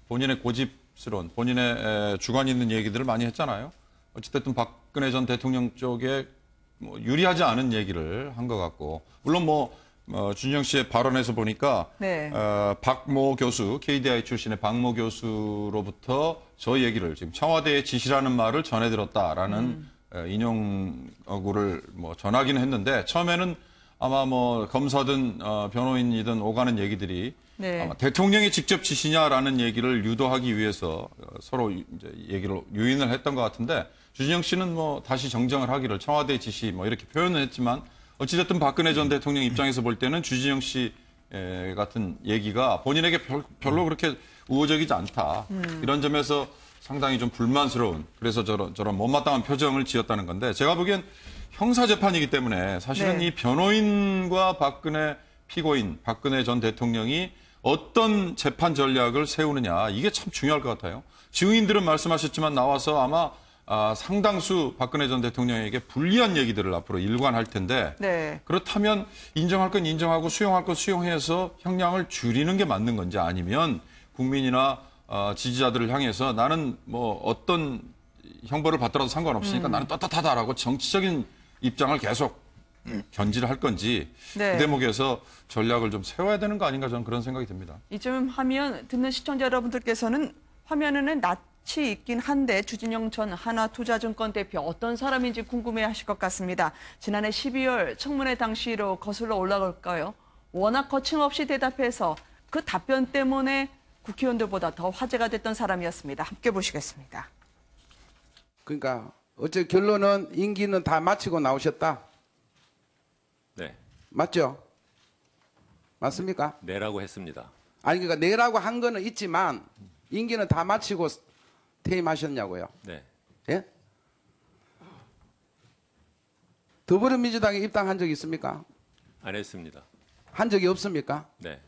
본인의 고집스러운 본인의 주관 있는 얘기들을 많이 했잖아요. 어찌됐든 박근혜 전 대통령 쪽에 유리하지 않은 얘기를 한 것 같고 물론 주진영 씨의 발언에서 보니까 네. 박모 교수 KDI 출신의 박모 교수로부터 저 얘기를 지금 청와대의 지시라는 말을 전해 들었다라는 인용어구를 전하기는 했는데 처음에는 아마 검사든 변호인이든 오가는 얘기들이 네. 아마 대통령이 직접 지시냐라는 얘기를 유도하기 위해서 서로 이제 얘기를 유인을 했던 것 같은데 주진영 씨는 다시 정정을 하기를 청와대 지시 이렇게 표현을 했지만 어찌됐든 박근혜 전 대통령 입장에서 볼 때는 주진영 씨 같은 얘기가 본인에게 별로 그렇게 우호적이지 않다. 이런 점에서 상당히 좀 불만스러운, 그래서 저런 못마땅한 표정을 지었다는 건데, 제가 보기엔 형사재판이기 때문에 사실은 네. 이 변호인과 박근혜 피고인, 박근혜 전 대통령이 어떤 재판 전략을 세우느냐, 이게 참 중요할 것 같아요. 증인들은 말씀하셨지만 나와서 아마 상당수 박근혜 전 대통령에게 불리한 얘기들을 앞으로 일관할 텐데, 네. 그렇다면 인정할 건 인정하고 수용할 건 수용해서 형량을 줄이는 게 맞는 건지, 아니면 국민이나 지지자들을 향해서 나는 뭐 어떤 형벌을 받더라도 상관없으니까 나는 떳떳하다라고 정치적인 입장을 계속 견지를 할 건지, 네. 그 대목에서 전략을 좀 세워야 되는 거 아닌가, 저는 그런 생각이 듭니다. 이쯤 하면 듣는 시청자 여러분들께서는 화면에는 낯이 있긴 한데 주진영 전 하나투자증권 대표 어떤 사람인지 궁금해하실 것 같습니다. 지난해 12월 청문회 당시로 거슬러 올라갈까요? 워낙 거침없이 대답해서 그 답변 때문에 국회의원들보다 더 화제가 됐던 사람이었습니다. 함께 보시겠습니다. 그러니까 어째 결론은 임기는 다 마치고 나오셨다. 네, 맞죠? 맞습니까? 네라고 했습니다. 아니 그러니까 내라고 한 거는 있지만 임기는 다 마치고 퇴임하셨냐고요. 네, 예? 더불어민주당에 입당한 적 있습니까? 안 했습니다. 한 적이 없습니까? 네,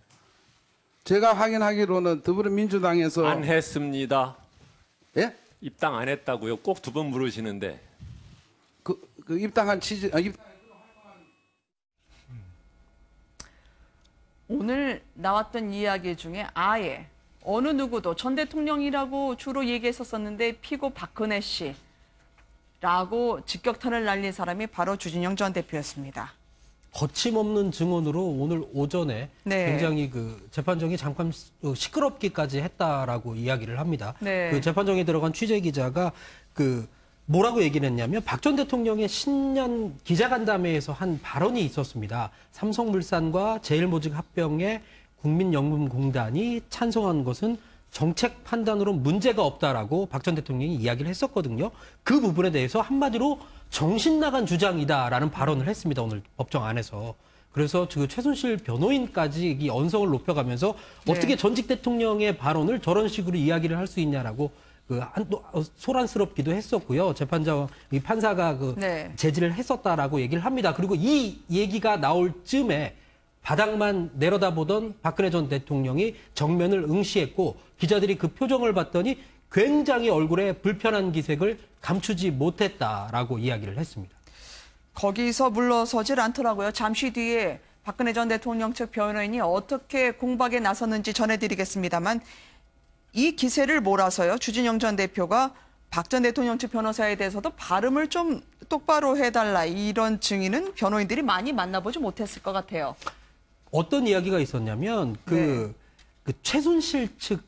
제가 확인하기로는 더불어민주당에서 안 했습니다. 예? 입당 안 했다고요? 꼭 두 번 물으시는데. 그 입당한 취지 오늘 나왔던 이야기 중에 아예 어느 누구도 전 대통령이라고 주로 얘기했었었는데 피고 박근혜 씨라고 직격탄을 날린 사람이 바로 주진영 전 대표였습니다. 거침없는 증언으로 오늘 오전에 네. 굉장히 그 재판정이 잠깐 시끄럽기까지 했다라고 이야기를 합니다. 네. 그 재판정에 들어간 취재 기자가 그 뭐라고 얘기를 했냐면 박 전 대통령의 신년 기자간담회에서 한 발언이 있었습니다. 삼성물산과 제일모직 합병에 국민연금공단이 찬성한 것은 정책 판단으로 문제가 없다라고 박 전 대통령이 이야기를 했었거든요. 그 부분에 대해서 한마디로 정신 나간 주장이다라는 발언을 했습니다. 오늘 법정 안에서. 그래서 그 최순실 변호인까지 이 언성을 높여가면서 네. 어떻게 전직 대통령의 발언을 저런 식으로 이야기를 할 수 있냐라고 소란스럽기도 했었고요. 재판장 이 판사가 네. 제지를 했었다라고 얘기를 합니다. 그리고 이 얘기가 나올 즈음에 바닥만 내려다보던 박근혜 전 대통령이 정면을 응시했고 기자들이 그 표정을 봤더니 굉장히 얼굴에 불편한 기색을 감추지 못했다라고 이야기를 했습니다. 거기서 물러서질 않더라고요. 잠시 뒤에 박근혜 전 대통령 측 변호인이 어떻게 공박에 나섰는지 전해드리겠습니다만 이 기세를 몰아서요. 주진영 전 대표가 박 전 대통령 측 변호사에 대해서도 발음을 좀 똑바로 해달라 이런 증인은 변호인들이 많이 만나보지 못했을 것 같아요. 어떤 이야기가 있었냐면 그 최순실 측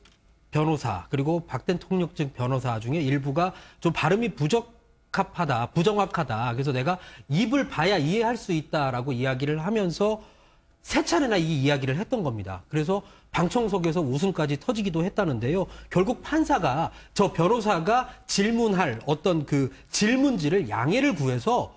변호사 그리고 박 대통령 측 변호사 중에 일부가 좀 발음이 부정확하다. 그래서 내가 입을 봐야 이해할 수 있다라고 이야기를 하면서 세 차례나 이 이야기를 했던 겁니다. 그래서 방청석에서 웃음까지 터지기도 했다는데요. 결국 판사가 저 변호사가 질문할 어떤 그 질문지를 양해를 구해서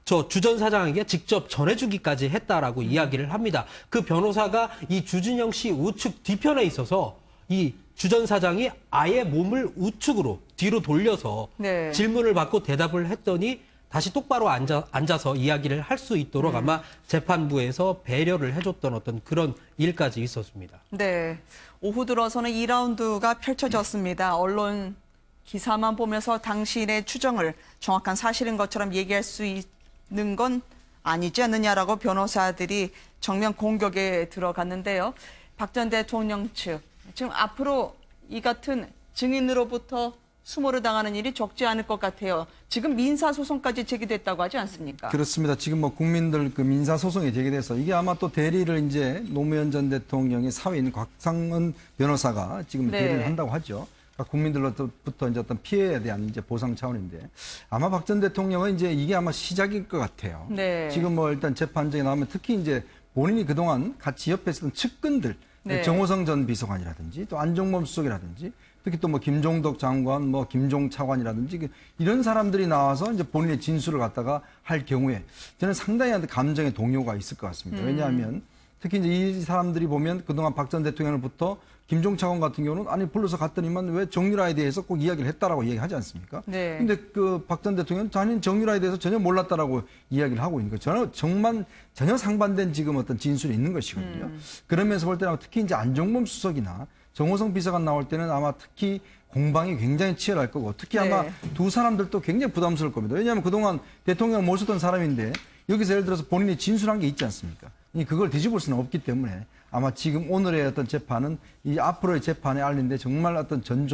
저 주 전 사장에게 직접 전해주기까지 했다라고 이야기를 합니다. 그 변호사가 이 주진영 씨 우측 뒤편에 있어서 이 주 전 사장이 아예 몸을 우측으로 뒤로 돌려서 네. 질문을 받고 대답을 했더니 다시 똑바로 앉아서 이야기를 할 수 있도록 아마 재판부에서 배려를 해줬던 어떤 그런 일까지 있었습니다. 네. 오후 들어서는 2라운드가 펼쳐졌습니다. 언론 기사만 보면서 당신의 추정을 정확한 사실인 것처럼 얘기할 수 있는 건 아니지 않느냐라고 변호사들이 정면 공격에 들어갔는데요. 박 전 대통령 측, 지금 앞으로 이 같은 증인으로부터 수모를 당하는 일이 적지 않을 것 같아요. 지금 민사소송까지 제기됐다고 하지 않습니까? 그렇습니다. 지금 뭐 국민들 그 민사소송이 제기돼서 이게 아마 또 대리를 이제 노무현 전 대통령의 사위인 곽상은 변호사가 지금 네. 대리를 한다고 하죠. 그러니까 국민들로부터 이제 어떤 피해에 대한 이제 보상 차원인데 아마 박 전 대통령은 이제 이게 아마 시작일 것 같아요. 네. 지금 뭐 일단 재판정에 나오면 특히 이제 본인이 그동안 같이 옆에 있었던 측근들 네. 정호성 전 비서관이라든지 또 안종범 수석이라든지 특히 또 뭐 김종덕 장관, 뭐 김종 차관이라든지 이런 사람들이 나와서 이제 본인의 진술을 갖다가 할 경우에 저는 상당히 감정의 동요가 있을 것 같습니다. 왜냐하면 특히 이제 이 사람들이 보면 그동안 박 전 대통령으로부터 김종 차관 같은 경우는 아니 불러서 갔더니만 왜 정유라에 대해서 꼭 이야기를 했다라고 얘기하지 않습니까? 네. 근데 그 박 전 대통령은 자기는 정유라에 대해서 전혀 몰랐다라고 이야기를 하고 있는 거죠. 전혀 상반된 지금 어떤 진술이 있는 것이거든요. 그러면서 볼 때는 특히 이제 안종범 수석이나 정호성 비서관 나올 때는 아마 특히 공방이 굉장히 치열할 거고 특히 아마 두 사람들도 굉장히 부담스러울 겁니다. 왜냐하면 그동안 대통령을 모셨던 사람인데 여기서 예를 들어서 본인이 진술한 게 있지 않습니까? 그걸 뒤집을 수는 없기 때문에 아마 지금 오늘의 어떤 재판은 이 앞으로의 재판에 알린데 정말 어떤 전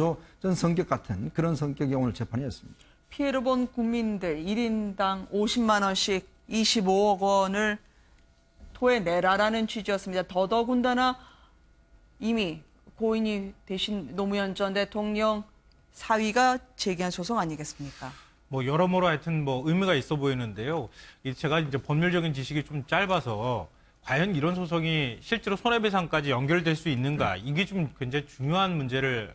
성격 같은 그런 성격의 오늘 재판이었습니다. 피해를 본 국민들 1인당 50만 원씩 25억 원을 토해내라라는 취지였습니다. 더더군다나 이미 고인이 되신 노무현 전 대통령 사위가 제기한 소송 아니겠습니까? 뭐 여러모로 하여튼 뭐 의미가 있어 보이는데요. 제가 이제 법률적인 지식이 좀 짧아서 과연 이런 소송이 실제로 손해배상까지 연결될 수 있는가 이게 좀 굉장히 중요한 문제를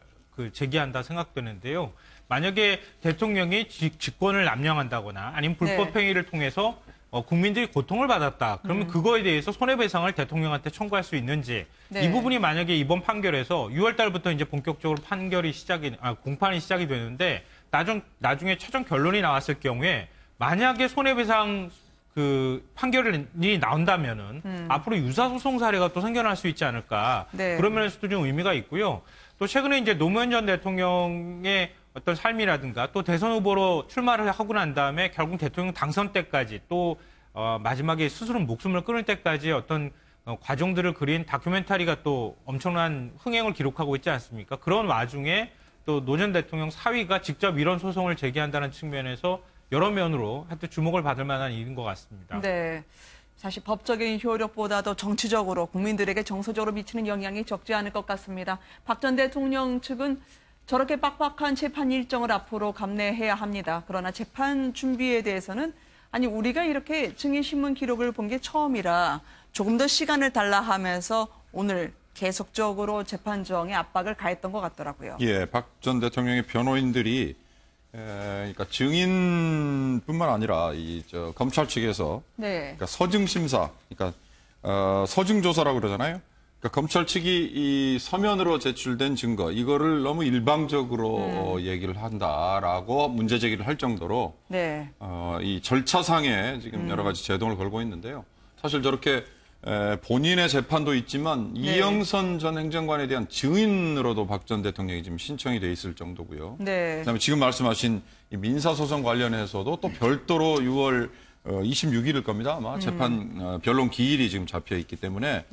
제기한다 생각되는데요. 만약에 대통령이 직권을 남용한다거나 아니면 불법행위를 통해서 국민들이 고통을 받았다. 그러면 그거에 대해서 손해배상을 대통령한테 청구할 수 있는지 이 부분이 만약에 이번 판결에서 6월 달부터 이제 본격적으로 공판이 시작이 되는데 나중에 최종 결론이 나왔을 경우에 만약에 손해배상 판결이 나온다면은 앞으로 유사소송 사례가 또 생겨날 수 있지 않을까. 그런 면에서도 좀 의미가 있고요. 또 최근에 이제 노무현 전 대통령의 어떤 삶이라든가 또 대선 후보로 출마를 하고 난 다음에 결국 대통령 당선 때까지 또 마지막에 스스로 목숨을 끊을 때까지 어떤 과정들을 그린 다큐멘터리가 또 엄청난 흥행을 기록하고 있지 않습니까? 그런 와중에 또 노 전 대통령 사위가 직접 이런 소송을 제기한다는 측면에서 여러 면으로 하여튼 주목을 받을 만한 일인 것 같습니다. 네. 사실 법적인 효력보다도 정치적으로 국민들에게 정서적으로 미치는 영향이 적지 않을 것 같습니다. 박 전 대통령 측은 저렇게 빡빡한 재판 일정을 앞으로 감내해야 합니다. 그러나 재판 준비에 대해서는 아니 우리가 이렇게 증인신문 기록을 본 게 처음이라 조금 더 시간을 달라 하면서 오늘 계속적으로 재판정에 압박을 가했던 것 같더라고요. 예, 박 전 대통령의 변호인들이 그러니까 증인뿐만 아니라 검찰 측에서 그러니까 서증 심사, 그러니까 서증 조사라고 그러잖아요. 그러니까 검찰 측이 이 서면으로 제출된 증거 이거를 너무 일방적으로 얘기를 한다라고 문제 제기를 할 정도로 이 절차상에 지금 여러 가지 제동을 걸고 있는데요. 사실 저렇게 본인의 재판도 있지만 이영선 전 행정관에 대한 증인으로도 박 전 대통령이 지금 신청이 돼 있을 정도고요. 그다음에 지금 말씀하신 이 민사소송 관련해서도 또 별도로 6월 26일일 겁니다. 아마 재판 변론 기일이 지금 잡혀 있기 때문에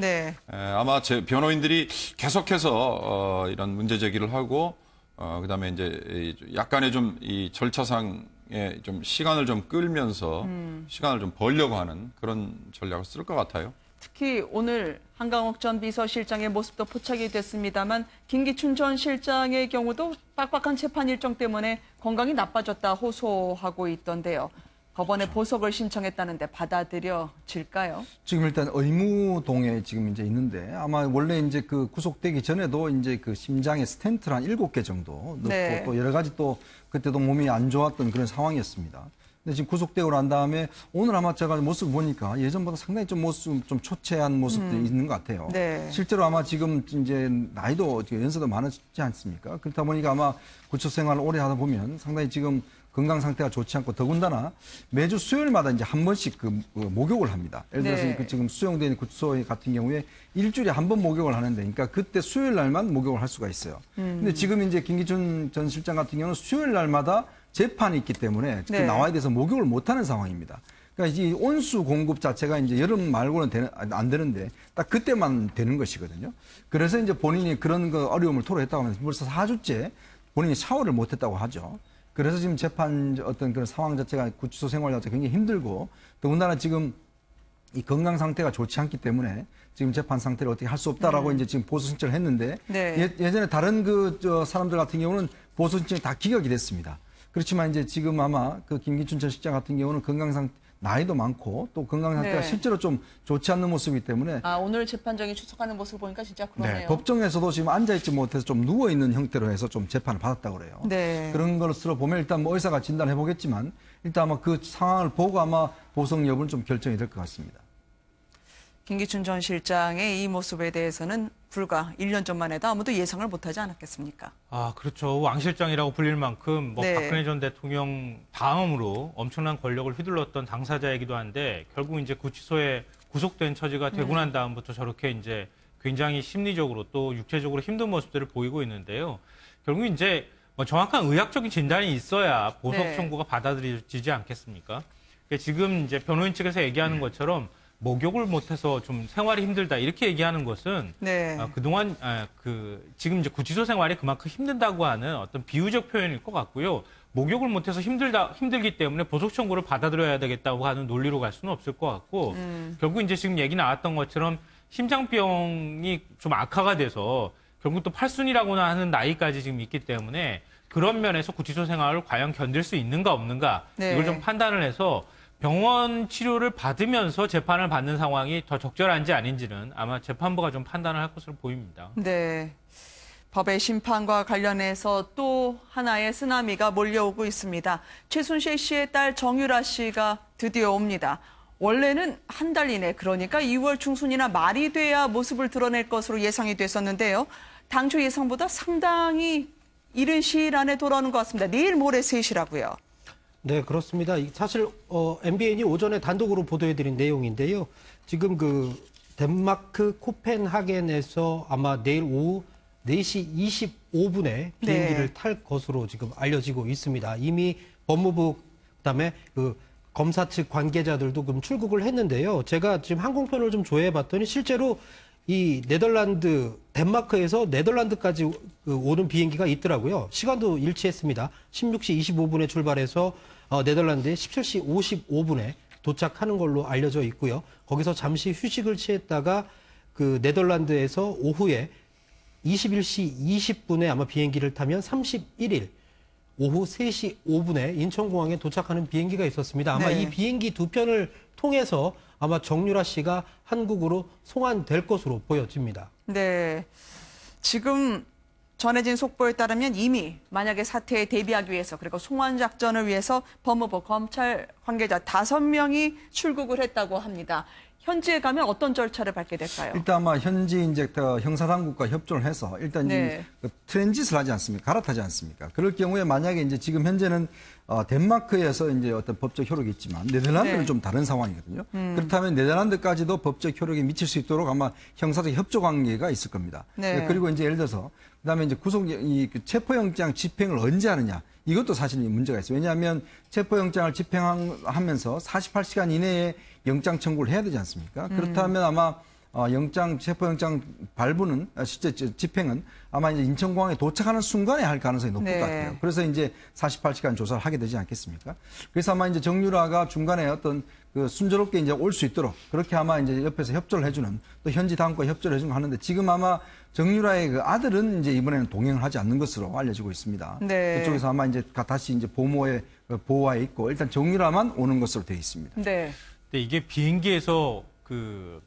아마 제 변호인들이 계속해서 이런 문제 제기를 하고 그다음에 이제 약간의 좀 이 절차상에 좀 시간을 좀 끌면서 시간을 좀 벌려고 하는 그런 전략을 쓸 것 같아요. 특히 오늘 한강욱 전 비서실장의 모습도 포착이 됐습니다만 김기춘 전 실장의 경우도 빡빡한 재판 일정 때문에 건강이 나빠졌다 호소하고 있던데요. 법원에 보석을 신청했다는데 받아들여질까요? 지금 일단 의무동에 지금 이제 있는데 아마 원래 이제 그 구속되기 전에도 이제 그 심장에 스텐트를 한 7개 정도 넣고 또 여러 가지 또 그때도 몸이 안 좋았던 그런 상황이었습니다. 근데 지금 구속되고 난 다음에 오늘 아마 제가 모습 보니까 예전보다 상당히 좀 모습 좀 초췌한 모습들이 있는 것 같아요. 실제로 아마 지금 이제 나이도 연세도 많았지 않습니까? 그렇다 보니까 아마 구치 생활을 오래 하다 보면 상당히 지금 건강 상태가 좋지 않고 더군다나 매주 수요일마다 이제 한 번씩 그 목욕을 합니다. 예를 들어서 그 지금 수용된 구치소 같은 경우에 일주일에 한 번 목욕을 하는데, 그러니까 그때 수요일 날만 목욕을 할 수가 있어요. 근데 지금 이제 김기춘 전 실장 같은 경우는 수요일 날마다 재판이 있기 때문에 그 나와야 돼서 목욕을 못하는 상황입니다. 그러니까 이 온수 공급 자체가 이제 여름 말고는 안 되는데 딱 그때만 되는 것이거든요. 그래서 이제 본인이 그런 그 어려움을 토로했다고 하면서 벌써 4주째 본인이 샤워를 못했다고 하죠. 그래서 지금 재판 어떤 그런 상황 자체가 구치소 생활 자체가 굉장히 힘들고 더군다나 지금 이 건강 상태가 좋지 않기 때문에 지금 재판 상태를 어떻게 할 수 없다라고 이제 지금 보수 신청을 했는데 예전에 다른 사람들 같은 경우는 보수 신청이 다 기각이 됐습니다. 그렇지만 이제 지금 아마 그 김기춘 전 실장 같은 경우는 건강상 나이도 많고 또 건강 상태가 네. 실제로 좀 좋지 않는 모습이기 때문에 오늘 재판정에 출석하는 모습을 보니까 진짜 그러네요. 네, 법정에서도 지금 앉아있지 못해서 좀 누워있는 형태로 해서 좀 재판을 받았다고 그래요. 네. 그런 것으로 보면 일단 뭐 의사가 진단해 보겠지만 일단 아마 그 상황을 보고 아마 보석 여부는 좀 결정이 될 것 같습니다. 김기춘 전 실장의 이 모습에 대해서는 불과 1년 전만 해도 아무도 예상을 못하지 않았겠습니까? 그렇죠. 왕 실장이라고 불릴 만큼 네. 박근혜 전 대통령 다음으로 엄청난 권력을 휘둘렀던 당사자이기도 한데 결국 이제 구치소에 구속된 처지가 되고 난 다음부터 저렇게 이제 굉장히 심리적으로 또 육체적으로 힘든 모습들을 보이고 있는데요. 결국 이제 뭐 정확한 의학적인 진단이 있어야 보석 네. 청구가 받아들여지지 않겠습니까? 그러니까 지금 이제 변호인 측에서 얘기하는 것처럼 목욕을 못해서 좀 생활이 힘들다 이렇게 얘기하는 것은 네. 그동안 지금 이제 구치소 생활이 그만큼 힘든다고 하는 어떤 비유적 표현일 것 같고요. 목욕을 못해서 힘들기 때문에 보석 청구를 받아들여야 되겠다고 하는 논리로 갈 수는 없을 것 같고 결국 이제 지금 얘기 나왔던 것처럼 심장병이 좀 악화가 돼서 결국 또 팔순이라고나 하는 나이까지 지금 있기 때문에 그런 면에서 구치소 생활을 과연 견딜 수 있는가 없는가 네. 이걸 좀 판단을 해서 병원 치료를 받으면서 재판을 받는 상황이 더 적절한지 아닌지는 아마 재판부가 좀 판단을 할 것으로 보입니다. 네. 법의 심판과 관련해서 또 하나의 쓰나미가 몰려오고 있습니다. 최순실 씨의 딸 정유라 씨가 드디어 옵니다. 원래는 한 달 이내, 그러니까 2월 중순이나 말이 돼야 모습을 드러낼 것으로 예상이 됐었는데요. 당초 예상보다 상당히 이른 시일 안에 돌아오는 것 같습니다. 내일 모레 3시라고요. 네, 그렇습니다. 사실 MBN이 오전에 단독으로 보도해드린 내용인데요. 지금 그 덴마크 코펜하겐에서 아마 내일 오후 4시 25분에 비행기를 네. 탈 것으로 지금 알려지고 있습니다. 이미 법무부 그다음에 그 검사 측 관계자들도 그럼 출국을 했는데요. 제가 지금 항공편을 좀 조회해봤더니 실제로 이 덴마크에서 네덜란드까지 오는 비행기가 있더라고요. 시간도 일치했습니다. 16시 25분에 출발해서 네덜란드에 17시 55분에 도착하는 걸로 알려져 있고요. 거기서 잠시 휴식을 취했다가 그 네덜란드에서 오후에 21시 20분에 아마 비행기를 타면 31일 오후 3시 5분에 인천공항에 도착하는 비행기가 있었습니다. 아마 네. 이 비행기 두 편을 통해서 아마 정유라 씨가 한국으로 송환될 것으로 보여집니다. 네. 지금 전해진 속보에 따르면 이미 만약에 사태에 대비하기 위해서 그리고 송환 작전을 위해서 법무부 검찰 관계자 5명이 출국을 했다고 합니다. 현지에 가면 어떤 절차를 밟게 될까요? 일단 아마 현지 이제 형사당국과 협조를 해서 일단 네. 트랜짓을 하지 않습니까? 갈아타지 않습니까? 그럴 경우에 만약에 이제 지금 현재는 덴마크에서 이제 어떤 법적 효력이 있지만 네덜란드는 네. 좀 다른 상황이거든요. 그렇다면 네덜란드까지도 법적 효력이 미칠 수 있도록 아마 형사적 협조 관계가 있을 겁니다. 네. 그리고 이제 예를 들어서 그다음에 이제 체포영장 집행을 언제 하느냐. 이것도 사실 문제가 있어요. 왜냐하면 체포영장을 집행하면서 48시간 이내에 영장 청구를 해야 되지 않습니까? 그렇다면 아마 체포영장 발부는 실제 집행은 아마 이제 인천공항에 도착하는 순간에 할 가능성이 높을 네. 것 같아요. 그래서 이제 48시간 조사를 하게 되지 않겠습니까? 그래서 아마 이제 정유라가 중간에 어떤 그 순조롭게 이제 올 수 있도록 그렇게 아마 이제 옆에서 협조를 해주는 또 현지 당국과 협조를 해주는 거 하는데 지금 아마 정유라의 그 아들은 이제 이번에는 동행을 하지 않는 것으로 알려지고 있습니다. 네. 그쪽에서 아마 이제 다시 이제 보호하에 있고 일단 정유라만 오는 것으로 되어 있습니다. 네. 근데 이게 비행기에서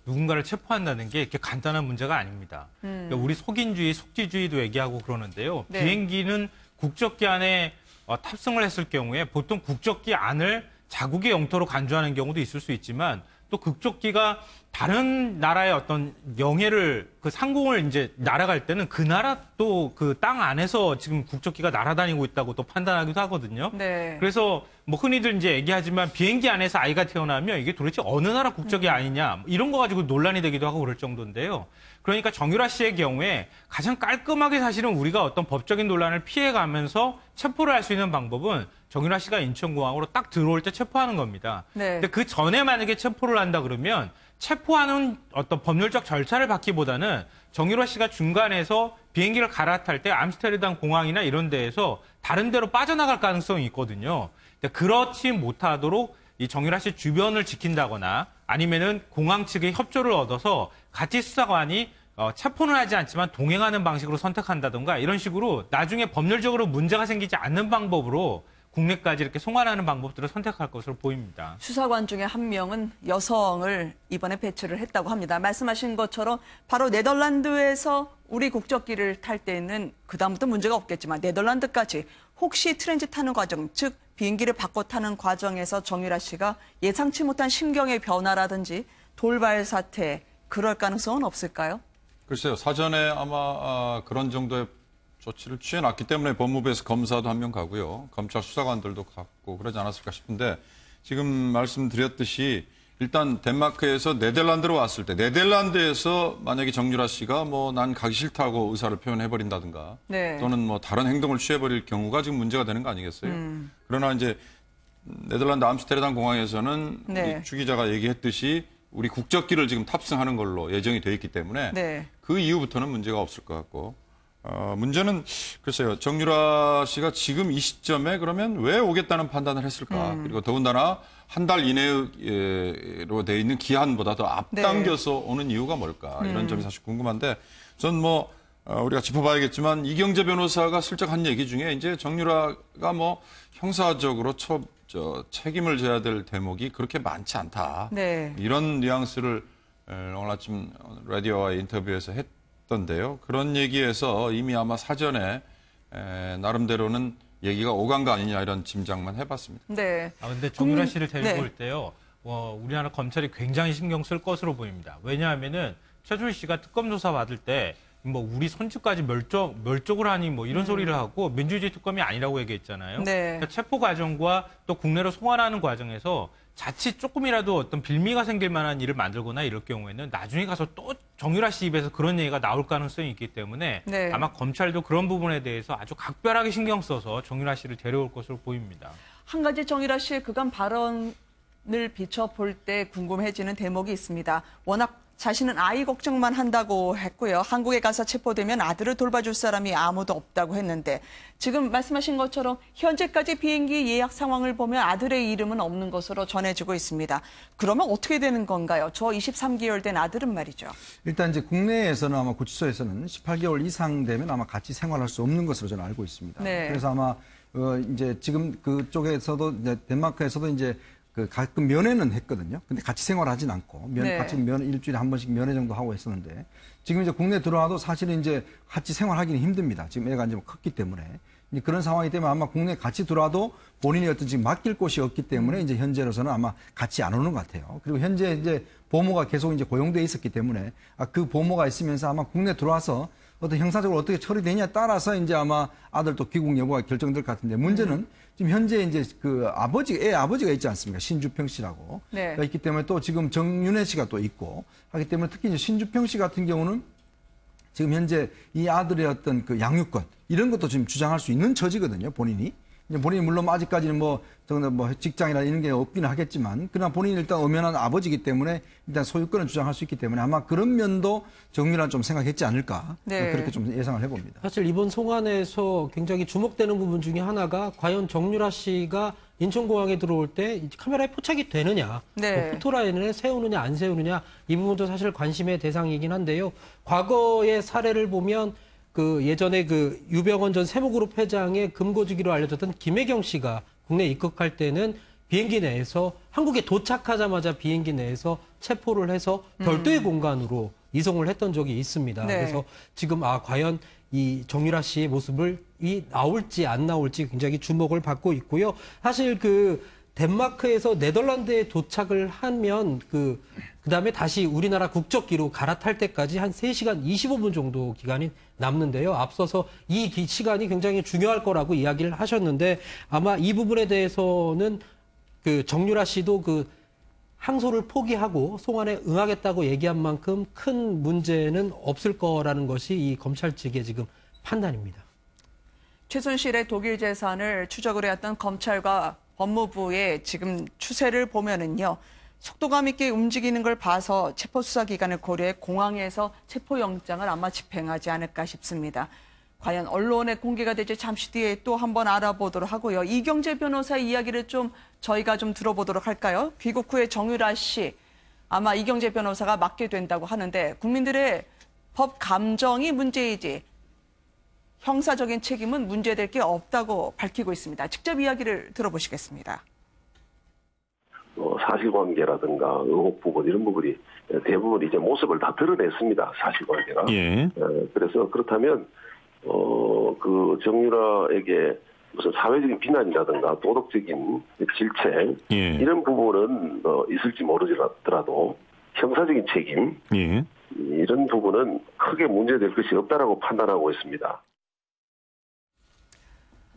누군가를 체포한다는 게 이렇게 간단한 문제가 아닙니다. 그러니까 우리 속인주의, 속지주의도 얘기하고 그러는데요. 네. 비행기는 국적기 안에 탑승을 했을 경우에 보통 국적기 안을 자국의 영토로 간주하는 경우도 있을 수 있지만 또 국적기가 다른 나라의 어떤 영해를 상공을 이제 날아갈 때는 그 나라 또 그 땅 안에서 지금 국적기가 날아다니고 있다고 또 판단하기도 하거든요. 네. 그래서 뭐 흔히들 이제 얘기하지만 비행기 안에서 아이가 태어나면 이게 도대체 어느 나라 국적이 아니냐 이런 거 가지고 논란이 되기도 하고 그럴 정도인데요. 그러니까 정유라 씨의 경우에 가장 깔끔하게 사실은 우리가 어떤 법적인 논란을 피해가면서 체포를 할 수 있는 방법은 정유라 씨가 인천공항으로 딱 들어올 때 체포하는 겁니다. 네. 근데 그 전에 만약에 체포를 한다 그러면 체포하는 어떤 법률적 절차를 받기보다는 정유라 씨가 중간에서 비행기를 갈아탈 때 암스테르담 공항이나 이런 데에서 다른 데로 빠져나갈 가능성이 있거든요. 근데 그렇지 못하도록 이 정유라 씨 주변을 지킨다거나 아니면은 공항 측의 협조를 얻어서 같이 수사관이 체포는 하지 않지만 동행하는 방식으로 선택한다던가 이런 식으로 나중에 법률적으로 문제가 생기지 않는 방법으로 국내까지 이렇게 송환하는 방법들을 선택할 것으로 보입니다. 수사관 중에 한 명은 여성을 이번에 배치를 했다고 합니다. 말씀하신 것처럼 바로 네덜란드에서 우리 국적기를 탈 때는 그다음부터 문제가 없겠지만 네덜란드까지 혹시 트랜짓하는 과정, 즉 비행기를 바꿔 타는 과정에서 정유라 씨가 예상치 못한 심경의 변화라든지 돌발 사태, 그럴 가능성은 없을까요? 글쎄요. 사전에 아마 그런 정도의 조치를 취해놨기 때문에 법무부에서 검사도 한 명 가고요. 검찰 수사관들도 갔고 그러지 않았을까 싶은데 지금 말씀드렸듯이 일단 덴마크에서 네덜란드로 왔을 때 네덜란드에서 만약에 정유라 씨가 뭐 난 가기 싫다고 의사를 표현해버린다든가 네. 또는 뭐 다른 행동을 취해버릴 경우가 지금 문제가 되는 거 아니겠어요? 그러나 이제 네덜란드 암스테르담 공항에서는 네. 우리 주 기자가 얘기했듯이 우리 국적기를 지금 탑승하는 걸로 예정이 되어 있기 때문에 네. 그 이후부터는 문제가 없을 것 같고 문제는 글쎄요. 정유라 씨가 지금 이 시점에 그러면 왜 오겠다는 판단을 했을까? 그리고 더군다나 한 달 이내로 돼 있는 기한보다 더 앞당겨서 네. 오는 이유가 뭘까? 이런 점이 사실 궁금한데 전 뭐 우리가 짚어봐야겠지만 이경재 변호사가 슬쩍 한 얘기 중에 이제 정유라가 뭐 형사적으로 책임을 져야 될 대목이 그렇게 많지 않다. 네. 이런 뉘앙스를 오늘 아침 라디오와의 인터뷰에서 했던데요. 그런 얘기에서 이미 아마 사전에 나름대로는 얘기가 오간 거 아니냐 이런 짐작만 해봤습니다. 네. 근데 정유라 씨를 데리고 네. 올 때요, 우리나라 검찰이 굉장히 신경 쓸 것으로 보입니다. 왜냐하면은 최순실 씨가 특검 조사 받을 때 뭐 우리 손주까지 멸족을 하니 뭐 이런 소리를 하고 민주주의 특검이 아니라고 얘기했잖아요. 네. 그러니까 체포 과정과 또 국내로 송환하는 과정에서 자칫 조금이라도 어떤 빌미가 생길 만한 일을 만들거나 이럴 경우에는 나중에 가서 또 정유라 씨 입에서 그런 얘기가 나올 가능성이 있기 때문에 네. 아마 검찰도 그런 부분에 대해서 아주 각별하게 신경 써서 정유라 씨를 데려올 것으로 보입니다. 한 가지 정유라 씨의 그간 발언을 비춰볼 때 궁금해지는 대목이 있습니다. 워낙 자신은 아이 걱정만 한다고 했고요. 한국에 가서 체포되면 아들을 돌봐줄 사람이 아무도 없다고 했는데 지금 말씀하신 것처럼 현재까지 비행기 예약 상황을 보면 아들의 이름은 없는 것으로 전해지고 있습니다. 그러면 어떻게 되는 건가요? 저 23개월 된 아들은 말이죠. 일단 이제 국내에서는 아마 구치소에서는 18개월 이상 되면 아마 같이 생활할 수 없는 것으로 저는 알고 있습니다. 네. 그래서 아마 이제 지금 그쪽에서도 이제 덴마크에서도 이제 가끔 면회는 했거든요. 근데 같이 생활하진 않고 네. 같이 일주일에 한 번씩 면회 정도 하고 했었는데 지금 이제 국내 들어와도 사실은 이제 같이 생활하기는 힘듭니다. 지금 애가 이제 컸기 때문에 이제 그런 상황이기 때문에 아마 국내 같이 들어와도 본인이 어떤 지금 맡길 곳이 없기 때문에 이제 현재로서는 아마 같이 안 오는 것 같아요. 그리고 현재 이제 보모가 계속 이제 고용돼 있었기 때문에 그 보모가 있으면서 아마 국내 들어와서 어떤 형사적으로 어떻게 처리되냐에 따라서 이제 아마 아들도 귀국 여부가 결정될 것 같은데 문제는 지금 현재 이제 애 아버지가 있지 않습니까? 신주평 씨라고. 네. 있기 때문에 또 지금 정윤혜 씨가 또 있고 하기 때문에 특히 이제 신주평 씨 같은 경우는 지금 현재 이 아들의 어떤 그 양육권 이런 것도 지금 주장할 수 있는 처지거든요, 본인이. 이제 본인이 물론 아직까지는 뭐 직장이나 이런 게 없기는 하겠지만, 그러나 본인이 일단 엄연한 아버지이기 때문에 일단 소유권을 주장할 수 있기 때문에 아마 그런 면도 정유라는 좀 생각했지 않을까. 네. 그렇게 좀 예상을 해봅니다. 사실 이번 송환에서 굉장히 주목되는 부분 중에 하나가 과연 정유라 씨가 인천공항에 들어올 때 카메라에 포착이 되느냐, 네. 뭐 포토라인을 세우느냐 안 세우느냐 이 부분도 사실 관심의 대상이긴 한데요. 과거의 사례를 보면 예전에 유병헌 전 세무그룹 회장의 금고주기로 알려졌던 김혜경 씨가 국내에 입국할 때는 비행기 내에서 한국에 도착하자마자 비행기 내에서 체포를 해서 별도의 공간으로 이송을 했던 적이 있습니다. 네. 그래서 지금 과연 이 정유라 씨의 모습을 나올지 안 나올지 굉장히 주목을 받고 있고요. 사실 덴마크에서 네덜란드에 도착을 하면 그다음에 다시 우리나라 국적기로 갈아탈 때까지 한 3시간 25분 정도 기간이 남는데요. 앞서서 이 시간이 굉장히 중요할 거라고 이야기를 하셨는데 아마 이 부분에 대해서는 정유라 씨도 항소를 포기하고 송환에 응하겠다고 얘기한 만큼 큰 문제는 없을 거라는 것이 이 검찰 측의 지금 판단입니다. 최순실의 독일 재산을 추적을 해왔던 검찰과 법무부의 지금 추세를 보면은요, 속도감 있게 움직이는 걸 봐서 체포수사기간을 고려해 공항에서 체포영장을 아마 집행하지 않을까 싶습니다. 과연 언론에 공개가 될지 잠시 뒤에 또 한번 알아보도록 하고요. 이경재 변호사의 이야기를 저희가 좀 들어보도록 할까요? 귀국 후에 정유라 씨, 아마 이경재 변호사가 맡게 된다고 하는데 국민들의 법 감정이 문제이지 형사적인 책임은 문제될 게 없다고 밝히고 있습니다. 직접 이야기를 들어보시겠습니다. 사실관계라든가 의혹 부분 이런 부분이 대부분 이제 모습을 다 드러냈습니다. 사실관계가. 예. 그래서 그렇다면 그 정유라에게 무슨 사회적인 비난이라든가 도덕적인 질책 예. 이런 부분은 있을지 모르더라도 형사적인 책임 예. 이런 부분은 크게 문제될 것이 없다라고 판단하고 있습니다.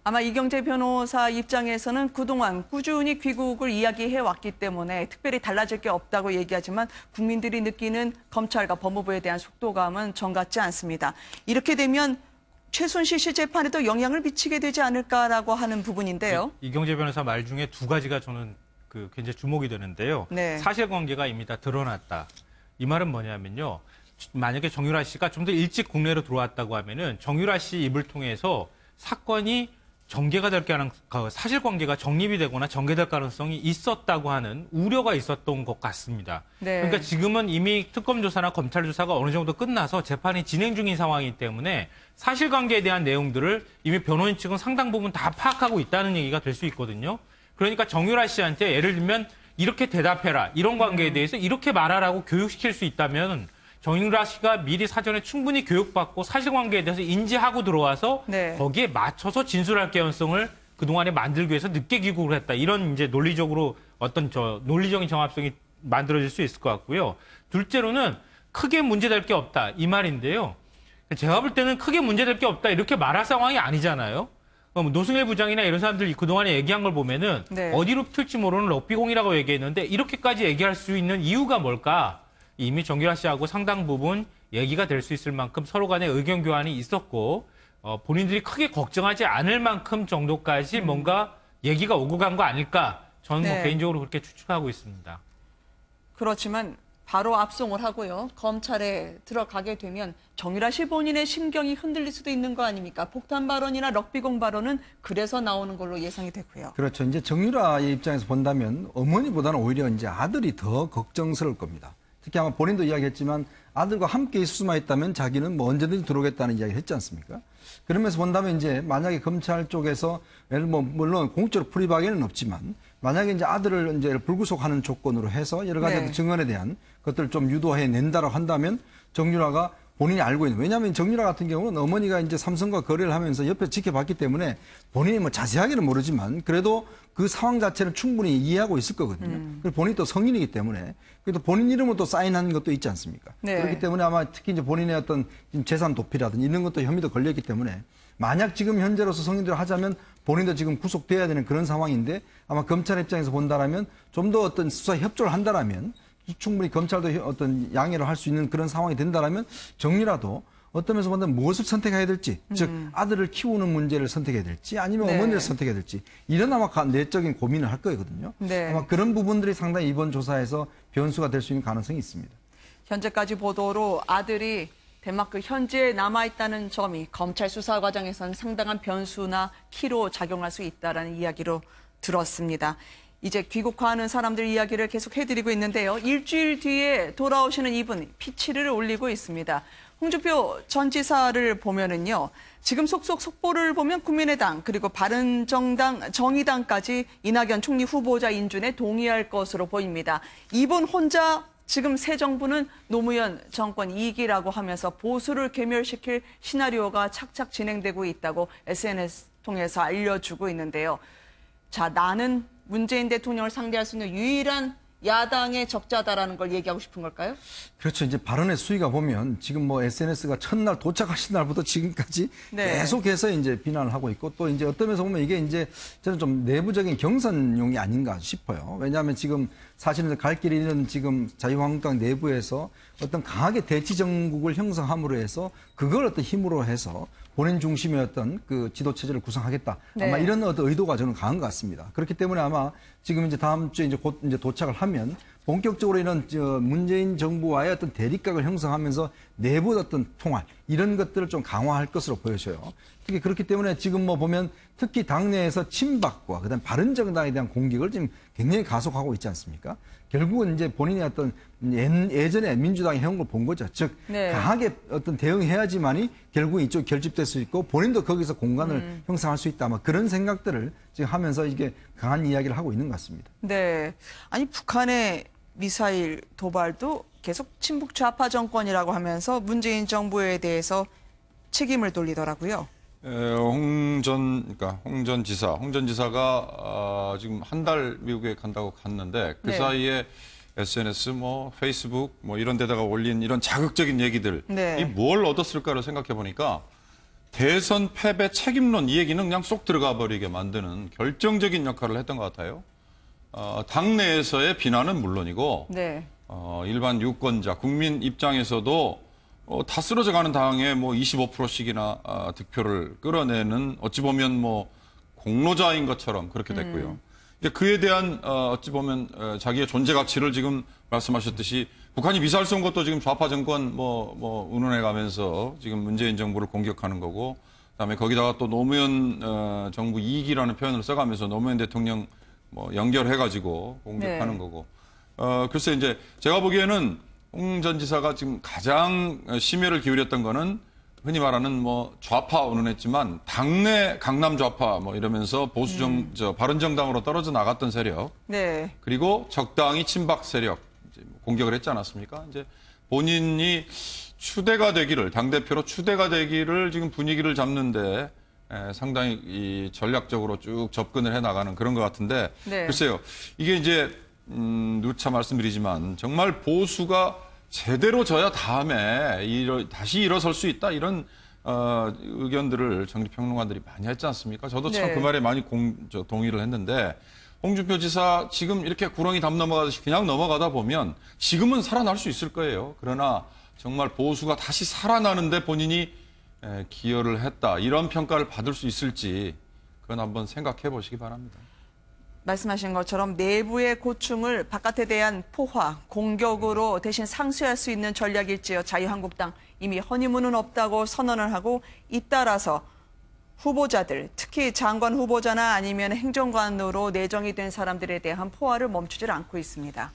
아마 이경재 변호사 입장에서는 그동안 꾸준히 귀국을 이야기해왔기 때문에 특별히 달라질 게 없다고 얘기하지만 국민들이 느끼는 검찰과 법무부에 대한 속도감은 정 같지 않습니다. 이렇게 되면 최순실 씨 재판에도 영향을 미치게 되지 않을까라고 하는 부분인데요. 이경재 변호사 말 중에 두 가지가 저는 굉장히 주목이 되는데요. 네. 사실관계가 이미 다 드러났다. 이 말은 뭐냐면요. 만약에 정유라 씨가 좀 더 일찍 국내로 들어왔다고 하면은 정유라 씨 입을 통해서 사건이 전개가 될 가능, 사실관계가 정립이 되거나 전개될 가능성이 있었다고 하는 우려가 있었던 것 같습니다. 네. 그러니까 지금은 이미 특검 조사나 검찰 조사가 어느 정도 끝나서 재판이 진행 중인 상황이기 때문에 사실관계에 대한 내용들을 이미 변호인 측은 상당 부분 다 파악하고 있다는 얘기가 될 수 있거든요. 그러니까 정유라 씨한테 예를 들면 이렇게 대답해라, 이런 관계에 대해서 이렇게 말하라고 교육시킬 수 있다면 정유라 씨가 미리 사전에 충분히 교육받고 사실관계에 대해서 인지하고 들어와서 네. 거기에 맞춰서 진술할 개연성을 그동안에 만들기 위해서 늦게 귀국을 했다. 이런 이제 논리적으로 논리적인 정합성이 만들어질 수 있을 것 같고요. 둘째로는 크게 문제될 게 없다. 이 말인데요. 제가 볼 때는 크게 문제될 게 없다. 이렇게 말할 상황이 아니잖아요. 노승일 부장이나 이런 사람들이 그동안에 얘기한 걸 보면은 네. 어디로 튈지 모르는 럭비공이라고 얘기했는데 이렇게까지 얘기할 수 있는 이유가 뭘까? 이미 정유라 씨하고 상당 부분 얘기가 될 수 있을 만큼 서로 간에 의견 교환이 있었고 본인들이 크게 걱정하지 않을 만큼 정도까지 뭔가 얘기가 오고 간 거 아닐까? 저는 네. 뭐 개인적으로 그렇게 추측하고 있습니다. 그렇지만 바로 압송을 하고요. 검찰에 들어가게 되면 정유라 씨 본인의 심경이 흔들릴 수도 있는 거 아닙니까? 폭탄 발언이나 럭비공 발언은 그래서 나오는 걸로 예상이 되고요. 그렇죠. 이제 정유라의 입장에서 본다면 어머니보다는 오히려 이제 아들이 더 걱정스러울 겁니다. 특히 아마 본인도 이야기했지만 아들과 함께 있을 수만 있다면 자기는 뭐 언제든지 들어오겠다는 이야기를 했지 않습니까? 그러면서 본다면 이제 만약에 검찰 쪽에서 물론 공적으로 풀이하기는 없지만 만약에 이제 아들을 이제 불구속하는 조건으로 해서 여러 가지 네. 증언에 대한 것들을 좀 유도해 낸다라고 한다면 정유라가 본인이 알고 있는, 왜냐하면 정유라 같은 경우는 어머니가 이제 삼성과 거래를 하면서 옆에 지켜봤기 때문에 본인이 뭐 자세하게는 모르지만 그래도 그 상황 자체는 충분히 이해하고 있을 거거든요. 그리고 본인이 또 성인이기 때문에 그래도 본인 이름으로 또 사인한 것도 있지 않습니까? 네. 그렇기 때문에 아마 특히 이제 본인의 어떤 재산 도피라든지 이런 것도 혐의도 걸렸기 때문에 만약 지금 현재로서 성인대로 하자면 본인도 지금 구속돼야 되는 그런 상황인데 아마 검찰 입장에서 본다라면 좀 더 어떤 수사 협조를 한다라면 충분히 검찰도 어떤 양해를 할 수 있는 그런 상황이 된다라면 정유라도 어떤 면에서 본다면 무엇을 선택해야 될지, 즉 아들을 키우는 문제를 선택해야 될지 아니면 네. 어머니를 선택해야 될지 이런 아마 내적인 고민을 할 거거든요. 네. 아마 그런 부분들이 상당히 이번 조사에서 변수가 될 수 있는 가능성이 있습니다. 현재까지 보도로 아들이 덴마크 현지에 남아있다는 점이 검찰 수사 과정에서는 상당한 변수나 키로 작용할 수 있다는 이야기로 들었습니다. 이제 귀국하는 사람들 이야기를 계속 해드리고 있는데요. 일주일 뒤에 돌아오시는 이분 피치를 올리고 있습니다. 홍준표 전 지사를 보면은요. 지금 속보를 보면 국민의당 그리고 바른정당, 정의당까지 이낙연 총리 후보자 인준에 동의할 것으로 보입니다. 이분 혼자 지금 새 정부는 노무현 정권 2기라고 하면서 보수를 괴멸시킬 시나리오가 착착 진행되고 있다고 SNS 통해서 알려주고 있는데요. 자, 나는 문재인 대통령을 상대할 수 있는 유일한 야당의 적자다라는 걸 얘기하고 싶은 걸까요? 그렇죠. 이제 발언의 수위가 보면 지금 뭐 SNS가 첫날 도착하신 날부터 지금까지 네. 계속해서 이제 비난을 하고 있고 또 이제 어떤 면에서 보면 이게 이제 저는 좀 내부적인 경선용이 아닌가 싶어요. 왜냐하면 지금 사실은 갈 길이 있는 지금 자유한국당 내부에서 어떤 강하게 대치 정국을 형성함으로 해서 그걸 어떤 힘으로 해서 본인 중심의 어떤 그 지도 체제를 구성하겠다. 아마 네. 이런 어떤 의도가 저는 강한 것 같습니다. 그렇기 때문에 아마 지금 이제 다음 주에 이제 곧 이제 도착을 하면 본격적으로 이런 문재인 정부와의 어떤 대립각을 형성하면서 내부 어떤 통할 이런 것들을 좀 강화할 것으로 보여져요. 특히 그렇기 때문에 지금 뭐 보면 특히 당내에서 친박과 그다음 바른정당에 대한 공격을 지금 굉장히 가속하고 있지 않습니까? 결국은 이제 본인이 어떤 예전에 민주당이 해온 걸 본 거죠. 즉 네. 강하게 어떤 대응해야지만이 결국 이쪽 결집될 수 있고 본인도 거기서 공간을 형성할 수 있다. 아마 그런 생각들을 지금 하면서 이게 강한 이야기를 하고 있는 것 같습니다. 네. 아니 북한의 미사일 도발도 계속 친북 좌파 정권이라고 하면서 문재인 정부에 대해서 책임을 돌리더라고요. 홍 전 지사가 지금 한 달 미국에 간다고 갔는데 그 네. 사이에 SNS, 뭐 페이스북, 뭐 이런 데다가 올린 이런 자극적인 얘기들, 네. 이 뭘 얻었을까를 생각해 보니까 대선 패배 책임론 이 얘기는 그냥 쏙 들어가 버리게 만드는 결정적인 역할을 했던 것 같아요. 당내에서의 비난은 물론이고 네. 일반 유권자, 국민 입장에서도 다 쓰러져가는 당에 뭐 25%씩이나 득표를 끌어내는 어찌 보면 뭐 공로자인 것처럼 그렇게 됐고요. 이제 그에 대한 어찌 보면 자기의 존재 가치를 지금 말씀하셨듯이 북한이 미사일 쏜 것도 지금 좌파 정권 뭐 운운해가면서 지금 문재인 정부를 공격하는 거고, 그다음에 거기다가 또 노무현 정부 2기라는 표현을 써가면서 노무현 대통령 뭐 연결해가지고 공격하는 네. 거고. 글쎄 이제 제가 보기에는 홍 전 지사가 지금 가장 심혈을 기울였던 거는 흔히 말하는 뭐 좌파 운운했지만 당내 강남 좌파 뭐 이러면서 바른정당으로 떨어져 나갔던 세력, 네. 그리고 적당히 친박 세력 이제 공격을 했지 않았습니까? 이제 본인이 추대가 되기를, 당대표로 추대가 되기를 지금 분위기를 잡는데 상당히 이 전략적으로 쭉 접근을 해 나가는 그런 것 같은데, 네. 글쎄요, 이게 이제 누차 말씀드리지만 정말 보수가 제대로 져야 다음에 다시 일어설 수 있다, 이런 의견들을 정치평론가들이 많이 했지 않습니까? 저도 참 네. 그 말에 많이 동의를 했는데, 홍준표 지사 지금 이렇게 구렁이 담 넘어가듯이 그냥 넘어가다 보면 지금은 살아날 수 있을 거예요. 그러나 정말 보수가 다시 살아나는데 본인이 기여를 했다, 이런 평가를 받을 수 있을지 그건 한번 생각해 보시기 바랍니다. 말씀하신 것처럼 내부의 고충을 바깥에 대한 포화, 공격으로 대신 상쇄할 수 있는 전략일지요. 자유한국당 이미 허니문은 없다고 선언을 하고 잇따라서 후보자들, 특히 장관 후보자나 아니면 행정관으로 내정이 된 사람들에 대한 포화를 멈추질 않고 있습니다.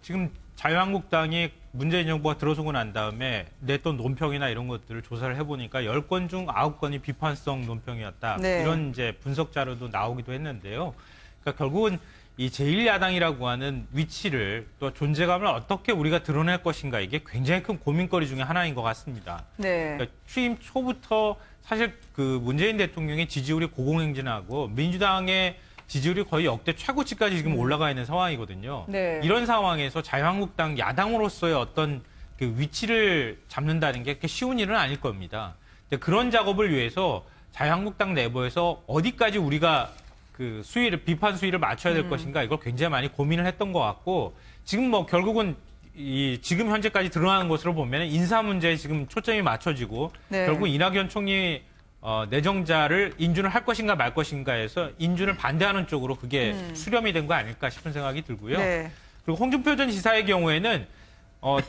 지금 자유한국당이 문재인 정부가 들어서고 난 다음에 냈던 논평이나 이런 것들을 조사를 해보니까 10건 중 9건이 비판성 논평이었다. 네. 이런 이제 분석 자료도 나오기도 했는데요. 그러니까 결국은 이 제1야당이라고 하는 위치를, 또 존재감을 어떻게 우리가 드러낼 것인가, 이게 굉장히 큰 고민거리 중에 하나인 것 같습니다. 네. 그러니까 취임 초부터 사실 그 문재인 대통령의 지지율이 고공행진하고 민주당의 지지율이 거의 역대 최고치까지 지금 올라가 있는 상황이거든요. 네. 이런 상황에서 자유한국당 야당으로서의 어떤 그 위치를 잡는다는 게 그렇게 쉬운 일은 아닐 겁니다. 근데 그런 작업을 위해서 자유한국당 내부에서 어디까지 우리가 그 비판 수위를 맞춰야 될 것인가, 이걸 굉장히 많이 고민을 했던 것 같고, 지금 뭐 결국은 지금 현재까지 드러나는 것으로 보면 인사 문제에 지금 초점이 맞춰지고, 네. 결국 이낙연 총리 내정자를 인준을 할 것인가 말 것인가에서 인준을 반대하는 쪽으로 그게 수렴이 된 거 아닐까 싶은 생각이 들고요. 네. 그리고 홍준표 전 지사의 경우에는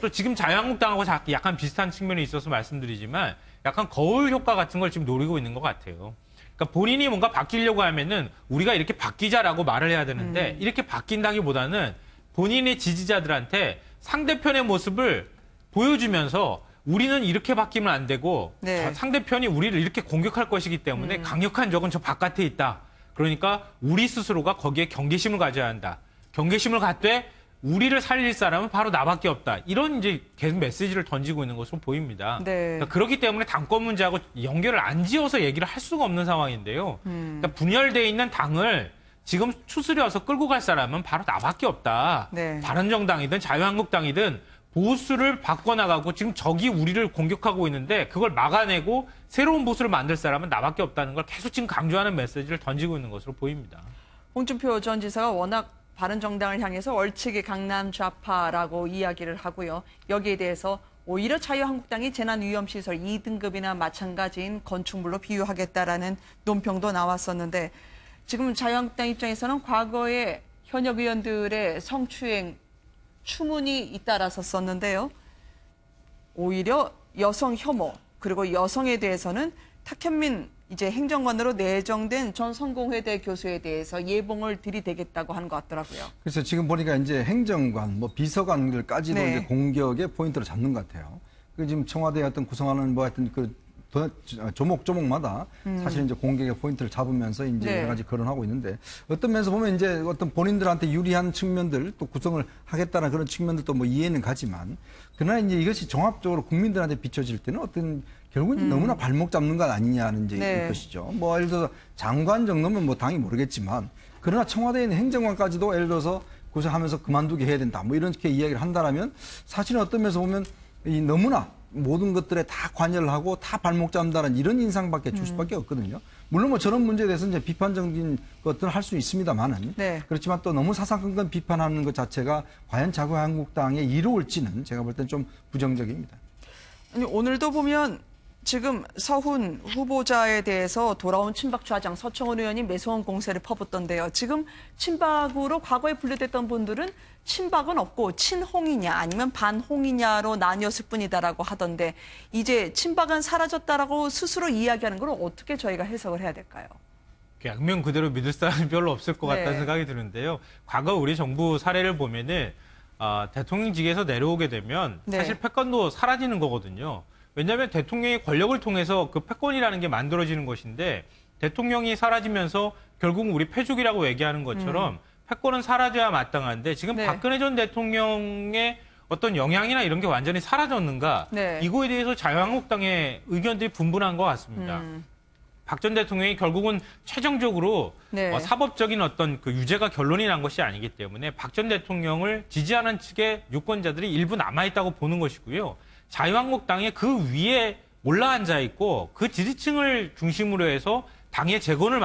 또 지금 자유한국당하고 약간 비슷한 측면이 있어서 말씀드리지만 약간 거울 효과 같은 걸 지금 노리고 있는 것 같아요. 그러니까 본인이 뭔가 바뀌려고 하면은 우리가 이렇게 바뀌자라고 말을 해야 되는데 이렇게 바뀐다기보다는 본인의 지지자들한테 상대편의 모습을 보여주면서 우리는 이렇게 바뀌면 안 되고, 네. 상대편이 우리를 이렇게 공격할 것이기 때문에 강력한 적은 저 바깥에 있다. 그러니까 우리 스스로가 거기에 경계심을 가져야 한다. 경계심을 갖되 우리를 살릴 사람은 바로 나밖에 없다. 이런 이제 계속 메시지를 던지고 있는 것으로 보입니다. 네. 그러니까 그렇기 때문에 당권 문제하고 연결을 안 지어서 얘기를 할 수가 없는 상황인데요. 그러니까 분열돼 있는 당을 지금 추스려서 끌고 갈 사람은 바로 나밖에 없다. 네. 바른정당이든 자유한국당이든 보수를 바꿔나가고 지금 적이 우리를 공격하고 있는데 그걸 막아내고 새로운 보수를 만들 사람은 나밖에 없다는 걸 계속 지금 강조하는 메시지를 던지고 있는 것으로 보입니다. 홍준표 전 지사가 워낙 바른정당을 향해서 얼치기 강남 좌파라고 이야기를 하고요. 여기에 대해서 오히려 자유한국당이 재난위험시설 2등급이나 마찬가지인 건축물로 비유하겠다라는 논평도 나왔었는데, 지금 자유한국당 입장에서는 과거에 현역 의원들의 성추행 추문이 잇따라서 썼는데요. 오히려 여성 혐오 그리고 여성에 대해서는 탁현민 이제 행정관으로 내정된 전 성공회대 교수에 대해서 예봉을 들이대겠다고 하는 것 같더라고요. 그래서 지금 보니까 이제 행정관, 뭐 비서관들까지도 네. 이제 공격의 포인트를 잡는 것 같아요. 그 지금 청와대 어떤 구성하는 뭐 하여튼 그 조목조목마다 사실 이제 공격의 포인트를 잡으면서 이제 네. 여러 가지 거론하고 있는데 어떤 면에서 보면 이제 어떤 본인들한테 유리한 측면들 또 구성을 하겠다는 그런 측면들도 뭐 이해는 가지만 그러나 이제 이것이 종합적으로 국민들한테 비춰질 때는 어떤 결국은 너무나 발목 잡는 것 아니냐는 이제 네. 것이죠. 뭐 예를 들어서 장관 정도면 뭐 당이 모르겠지만 그러나 청와대에 있는 행정관까지도 예를 들어서 구성하면서 그만두게 해야 된다. 뭐 이렇게 이야기를 한다라면 사실은 어떤 면에서 보면 이 너무나 모든 것들에 다 관여를 하고 다 발목 잡는다는 이런 인상밖에 줄 수밖에 없거든요. 물론 뭐 저런 문제에 대해서 이제 비판적인 것들은 할 수 있습니다만은 네. 그렇지만 또 너무 사사건건 비판하는 것 자체가 과연 자유한국당에 이로울지는 제가 볼 땐 좀 부정적입니다. 아니, 오늘도 보면 지금 서훈 후보자에 대해서 돌아온 친박 좌장 서청원 의원이 매서운 공세를 퍼붓던데요. 지금 친박으로 과거에 분류됐던 분들은 친박은 없고 친홍이냐 아니면 반홍이냐로 나뉘었을 뿐이다라고 하던데 이제 친박은 사라졌다라고 스스로 이야기하는 걸 어떻게 저희가 해석을 해야 될까요? 액면 그대로 믿을 사람이 별로 없을 것 같다는 네. 생각이 드는데요. 과거 우리 정부 사례를 보면은 대통령직에서 내려오게 되면 네. 사실 패권도 사라지는 거거든요. 왜냐하면 대통령의 권력을 통해서 그 패권이라는 게 만들어지는 것인데 대통령이 사라지면서 결국 우리 패족이라고 얘기하는 것처럼 패권은 사라져야 마땅한데 지금 네. 박근혜 전 대통령의 어떤 영향이나 이런 게 완전히 사라졌는가 네. 이거에 대해서 자유한국당의 의견들이 분분한 것 같습니다. 박 전 대통령이 결국은 최종적으로 네. 사법적인 어떤 그 유죄가 결론이 난 것이 아니기 때문에 박 전 대통령을 지지하는 측의 유권자들이 일부 남아있다고 보는 것이고요. 자유한국당이 그 위에 올라앉아 있고 그 지지층을 중심으로 해서 당의 재건을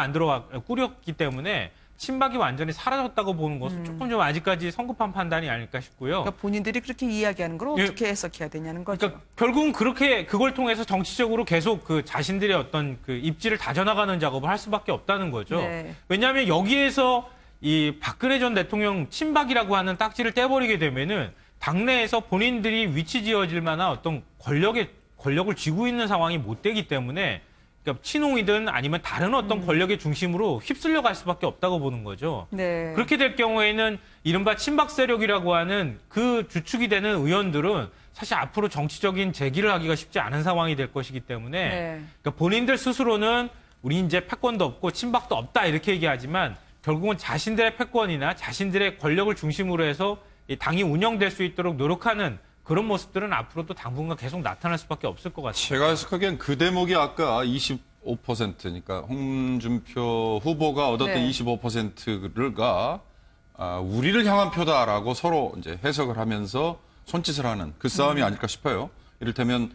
꾸렸기 때문에 친박이 완전히 사라졌다고 보는 것은 조금 좀 아직까지 성급한 판단이 아닐까 싶고요. 그러니까 본인들이 그렇게 이야기하는 걸 어떻게 해석해야 되냐는 거죠. 그러니까 결국은 그걸 통해서 정치적으로 계속 그 자신들의 어떤 그 입지를 다져나가는 작업을 할 수밖에 없다는 거죠. 네. 왜냐하면 여기에서 이 박근혜 전 대통령 친박이라고 하는 딱지를 떼버리게 되면은 당내에서 본인들이 위치 지어질 만한 어떤 권력을 쥐고 있는 상황이 못 되기 때문에 그러니까 친홍이든 아니면 다른 어떤 권력의 중심으로 휩쓸려 갈 수밖에 없다고 보는 거죠. 네. 그렇게 될 경우에는 이른바 친박 세력이라고 하는 그 주축이 되는 의원들은 사실 앞으로 정치적인 재기를 하기가 쉽지 않은 상황이 될 것이기 때문에 네. 그러니까 본인들 스스로는 우리 이제 패권도 없고 친박도 없다 이렇게 얘기하지만 결국은 자신들의 패권이나 자신들의 권력을 중심으로 해서 이 당이 운영될 수 있도록 노력하는 그런 모습들은 앞으로도 당분간 계속 나타날 수밖에 없을 것 같아요. 제가 해석하기엔 그 대목이 아까 25%니까 홍준표 후보가 얻었던 네. 25%가 우리를 향한 표다라고 서로 이제 해석을 하면서 손짓을 하는 그 싸움이 아닐까 싶어요. 이를테면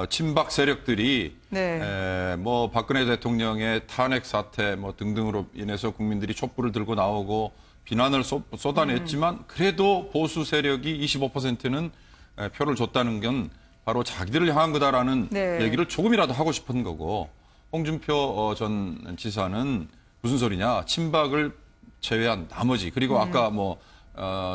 친박 세력들이 네. 뭐 박근혜 대통령의 탄핵 사태 뭐 등등으로 인해서 국민들이 촛불을 들고 나오고 비난을 쏟아냈지만 그래도 보수 세력이 25%는 표를 줬다는 건 바로 자기들을 향한 거다라는 네. 얘기를 조금이라도 하고 싶은 거고 홍준표 전 지사는 무슨 소리냐 친박을 제외한 나머지 그리고 아까 뭐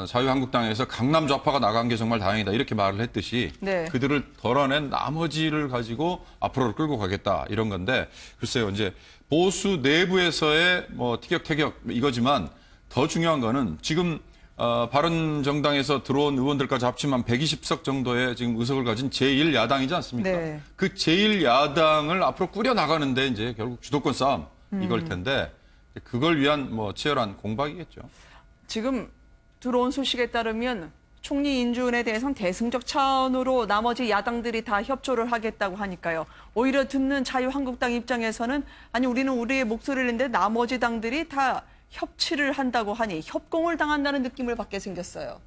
자유한국당에서 강남 좌파가 나간 게 정말 다행이다 이렇게 말을 했듯이 네. 그들을 덜어낸 나머지를 가지고 앞으로 끌고 가겠다 이런 건데 글쎄요 이제 보수 내부에서의 뭐 티격태격 이거지만 더 중요한 거는 지금 바른정당에서 들어온 의원들까지 합치면 120석 정도의 지금 의석을 가진 제1야당이지 않습니까? 네. 그 제1야당을 앞으로 꾸려나가는데 이제 결국 주도권 싸움 이걸 텐데 그걸 위한 뭐 치열한 공박이겠죠. 지금 들어온 소식에 따르면 총리 인준에 대해서는 대승적 차원으로 나머지 야당들이 다 협조를 하겠다고 하니까요. 오히려 듣는 자유한국당 입장에서는 아니 우리는 우리의 목소리를 내는데 나머지 당들이 다 협치를 한다고 하니 협공을 당한다는 느낌을 받게 생겼어요.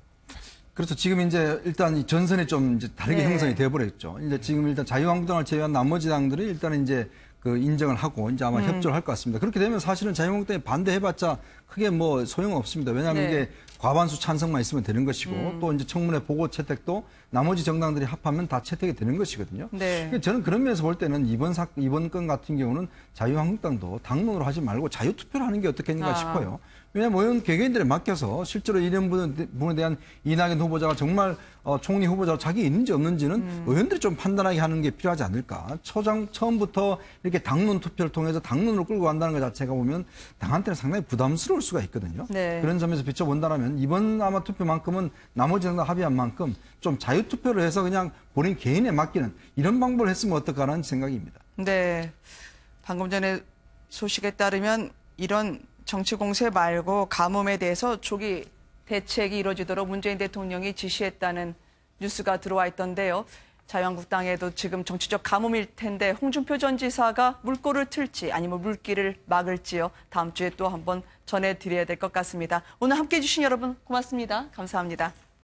그렇죠. 지금 이제 일단 이 전선이 좀 이제 다르게 네. 형성이 돼버렸죠. 이제 지금 일단 자유한국당을 제외한 나머지 당들이 일단은 이제 그 인정을 하고 이제 아마 협조를 할 것 같습니다. 그렇게 되면 사실은 자유한국당이 반대해봤자 크게 뭐 소용없습니다. 왜냐하면 네. 이게 과반수 찬성만 있으면 되는 것이고 또 이제 청문회 보고 채택도 나머지 정당들이 합하면 다 채택이 되는 것이거든요. 네. 그러니까 저는 그런 면에서 볼 때는 이번 건 같은 경우는 자유한국당도 당론으로 하지 말고 자유투표를 하는 게 어떻겠는가 싶어요. 왜냐하면 의원 개개인들에 맡겨서 실제로 이런 부분에 대한 이낙연 후보자가 정말 총리 후보자로 자격이 있는지 없는지는 의원들이 좀 판단하게 하는 게 필요하지 않을까. 처음부터 이렇게 당론 투표를 통해서 당론으로 끌고 간다는 것 자체가 보면 당한테는 상당히 부담스러울 수가 있거든요. 네. 그런 점에서 비춰본다면 이번 아마 투표만큼은 나머지 정당 합의한 만큼 좀 자유투표를 해서 그냥 본인 개인에 맡기는 이런 방법을 했으면 어떨까라는 생각입니다. 네. 방금 전에 소식에 따르면 이런 정치 공세 말고 가뭄에 대해서 조기 대책이 이루어지도록 문재인 대통령이 지시했다는 뉴스가 들어와 있던데요. 자유한국당에도 지금 정치적 가뭄일 텐데 홍준표 전 지사가 물꼬를 틀지 아니면 물길을 막을지요. 다음 주에 또 한번 전해드려야 될 것 같습니다. 오늘 함께해 주신 여러분 고맙습니다. 감사합니다.